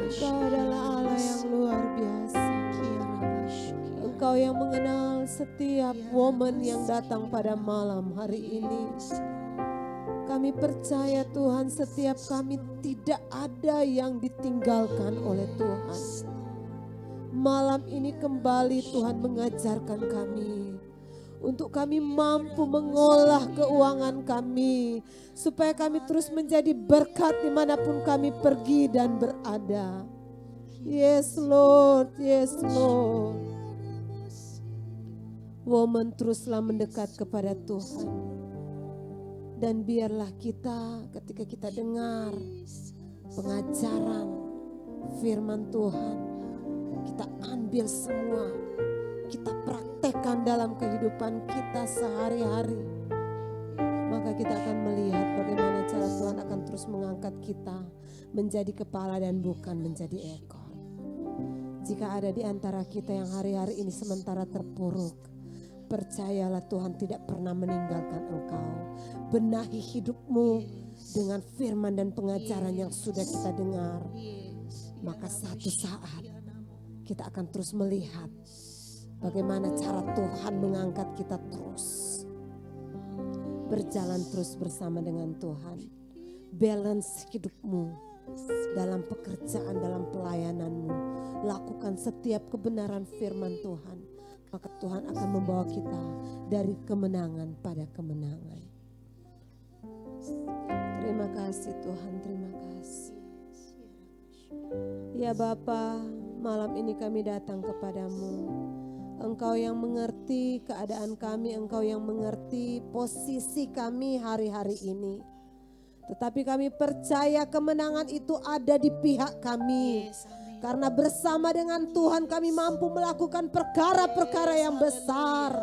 Engkau adalah Allah yang luar biasa. Engkau yang mengenal setiap momen yang datang pada malam hari ini. Kami percaya Tuhan, setiap kami tidak ada yang ditinggalkan oleh Tuhan. Malam ini kembali Tuhan mengajarkan kami untuk kami mampu mengolah keuangan kami, supaya kami terus menjadi berkat dimanapun kami pergi dan berada. Yes Lord, yes Lord. Woman, teruslah mendekat kepada Tuhan. Dan biarlah kita ketika kita dengar pengajaran firman Tuhan, kita ambil semua, kita praktekkan dalam kehidupan kita sehari-hari. Maka kita akan melihat bagaimana cara Tuhan akan terus mengangkat kita menjadi kepala dan bukan menjadi ekor. Jika ada di antara kita yang hari-hari ini sementara terpuruk, percayalah Tuhan tidak pernah meninggalkan engkau. Benahi hidupmu dengan firman dan pengajaran yang sudah kita dengar. Maka satu saat kita akan terus melihat bagaimana cara Tuhan mengangkat kita terus. Berjalan terus bersama dengan Tuhan. Balance hidupmu dalam pekerjaan, dalam pelayananmu. Lakukan setiap kebenaran firman Tuhan. Maka Tuhan akan membawa kita dari kemenangan pada kemenangan. Terima kasih Tuhan, terima kasih. Ya Bapa, malam ini kami datang kepadamu. Engkau yang mengerti keadaan kami, Engkau yang mengerti posisi kami hari-hari ini. Tetapi kami percaya kemenangan itu ada di pihak kami. Karena bersama dengan Tuhan kami mampu melakukan perkara-perkara yang besar.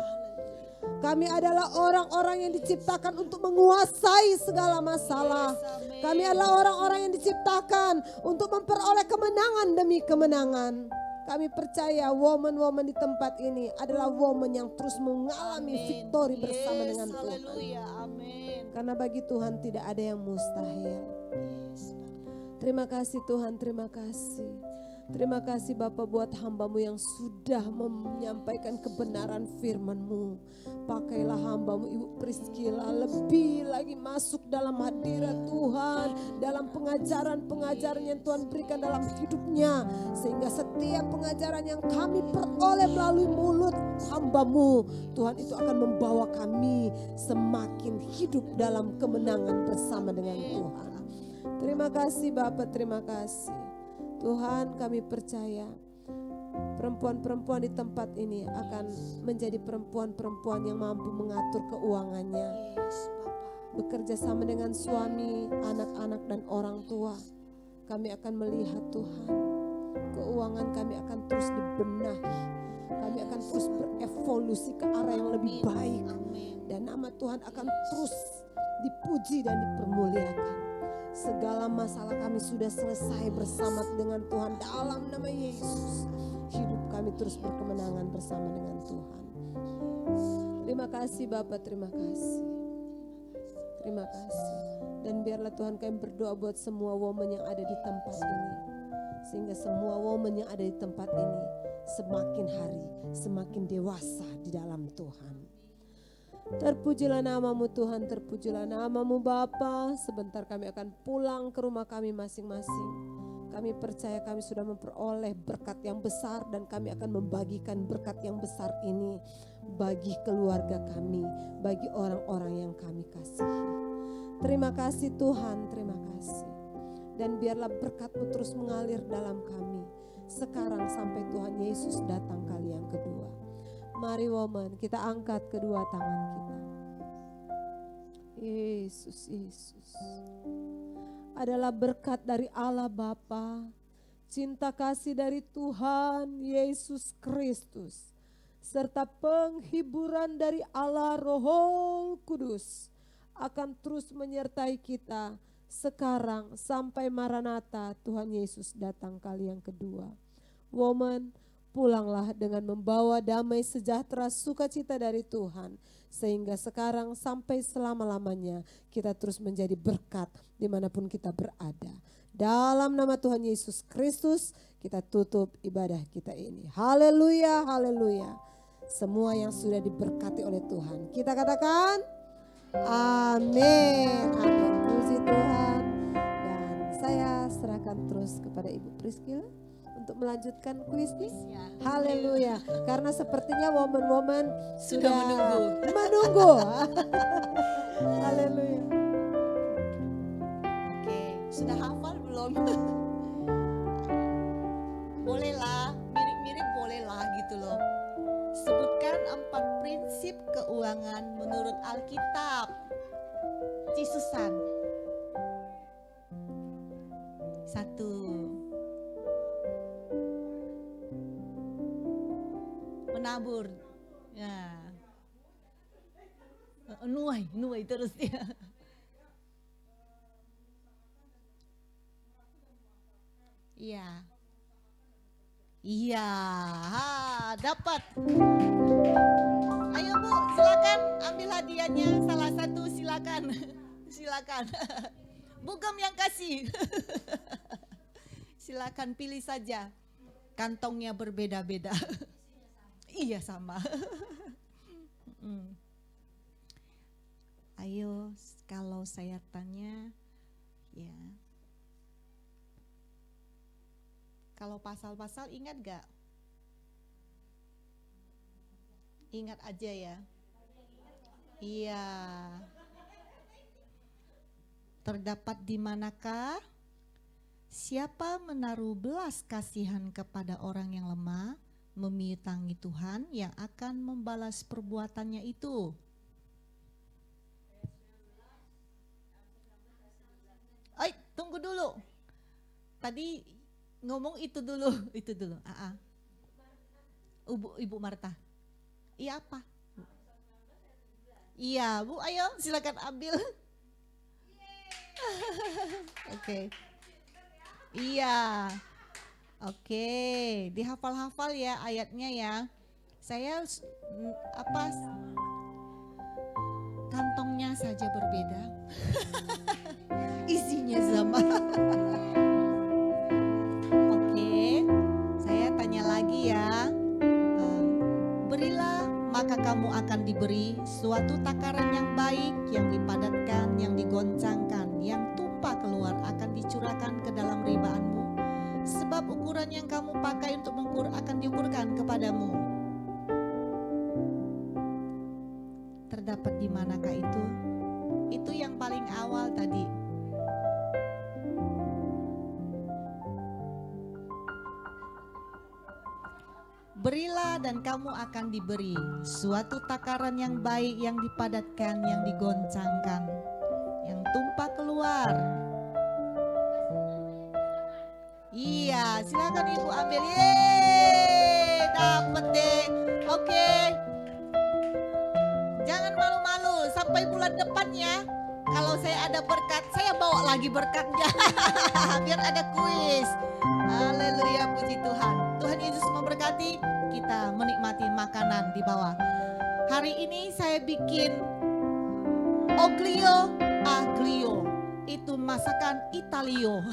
Kami adalah orang-orang yang diciptakan untuk menguasai segala masalah. Kami adalah orang-orang yang diciptakan untuk memperoleh kemenangan demi kemenangan. Kami percaya woman-woman di tempat ini adalah woman yang terus mengalami victory bersama dengan Tuhan. Karena bagi Tuhan tidak ada yang mustahil. Terima kasih Tuhan, terima kasih. Terima kasih Bapa buat hamba-Mu yang sudah menyampaikan kebenaran firman-Mu. Pakailah hamba-Mu Ibu Priscilla lebih lagi masuk dalam hadirat Tuhan, dalam pengajaran-pengajaran yang Tuhan berikan dalam hidupnya. Sehingga setiap pengajaran yang kami peroleh melalui mulut hamba-Mu, Tuhan itu akan membawa kami semakin hidup dalam kemenangan bersama dengan Tuhan. Terima kasih Bapa, terima kasih. Tuhan, kami percaya perempuan-perempuan di tempat ini akan menjadi perempuan-perempuan yang mampu mengatur keuangannya. Bekerja sama dengan suami, anak-anak dan orang tua. Kami akan melihat Tuhan, keuangan kami akan terus dibenahi. Kami akan terus berevolusi ke arah yang lebih baik. Dan nama Tuhan akan terus dipuji dan dipermuliakan. Segala masalah kami sudah selesai bersama dengan Tuhan dalam nama Yesus. Hidup kami terus berkemenangan bersama dengan Tuhan. Terima kasih Bapak, terima kasih. Terima kasih. Dan biarlah Tuhan kami berdoa buat semua woman yang ada di tempat ini. Sehingga semua woman yang ada di tempat ini semakin hari semakin dewasa di dalam Tuhan. Terpujilah namamu Tuhan, terpujilah namamu Bapa. Sebentar kami akan pulang ke rumah kami masing-masing. Kami percaya kami sudah memperoleh berkat yang besar dan kami akan membagikan berkat yang besar ini bagi keluarga kami, bagi orang-orang yang kami kasihi. Terima kasih Tuhan, terima kasih. Dan biarlah berkat-Mu terus mengalir dalam kami sekarang sampai Tuhan Yesus datang kali yang kedua. Mari woman, kita angkat kedua tangan kita. Yesus, Yesus adalah berkat dari Allah Bapa, cinta kasih dari Tuhan Yesus Kristus, serta penghiburan dari Allah Roh Kudus akan terus menyertai kita sekarang sampai Maranatha Tuhan Yesus datang kali yang kedua. Woman, pulanglah dengan membawa damai sejahtera sukacita dari Tuhan. Sehingga sekarang sampai selama-lamanya kita terus menjadi berkat dimanapun kita berada. Dalam nama Tuhan Yesus Kristus kita tutup ibadah kita ini. Haleluya, haleluya. Semua yang sudah diberkati oleh Tuhan, kita katakan amin, amin. Puji Tuhan. Dan saya serahkan terus kepada Ibu Priscilla untuk melanjutkan kuis ini. Haleluya. Karena sepertinya woman-woman sudah menunggu. Haleluya. Oke, sudah hafal belum? Bolehlah, mirip-mirip bolehlah gitu loh. Sebutkan 4 prinsip keuangan menurut Alkitab. Cisusan. 1. Menabur. Ya. Nuai terus ya. Iya. Iya, dapat. Ayo Bu, silakan ambil hadiahnya salah satu, silakan. Silakan. Bugem yang kasih. Silakan pilih saja. Kantongnya berbeda-beda. Iya sama. Ayo kalau saya tanya, ya. Kalau pasal-pasal ingat gak? Ingat aja ya. Iya. Terdapat di manakah? Siapa menaruh belas kasihan kepada orang yang lemah, memiutangi Tuhan yang akan membalas perbuatannya itu. Tunggu dulu. Tadi ngomong itu dulu. Ibu Marta. Iya apa? Iya Bu, ayo silakan ambil. Oke. Iya. Oke, dihafal-hafal ya ayatnya ya. Saya kantongnya saja berbeda. Isinya sama. Oke, saya tanya lagi ya. Berilah maka kamu akan diberi suatu takaran yang baik, yang dipadatkan, yang digoncangkan, yang tumpah keluar akan dicurahkan ke dalam ribaanmu. Sebab ukuran yang kamu pakai untuk mengukur akan diukurkan kepadamu. Terdapat di manakah itu? Itu yang paling awal tadi. Berilah dan kamu akan diberi suatu takaran yang baik, yang dipadatkan, yang digoncangkan, yang tumpah keluar. Iya, silakan Ibu ambil. Yeay, dapet deh. Oke. Jangan malu-malu sampai bulan depan ya. Kalau saya ada berkat, saya bawa lagi berkatnya. Biar ada kuis. Haleluya, puji Tuhan. Tuhan Yesus memberkati. Kita menikmati makanan di bawah. Hari ini saya bikin oglio aglio. Itu masakan Italio.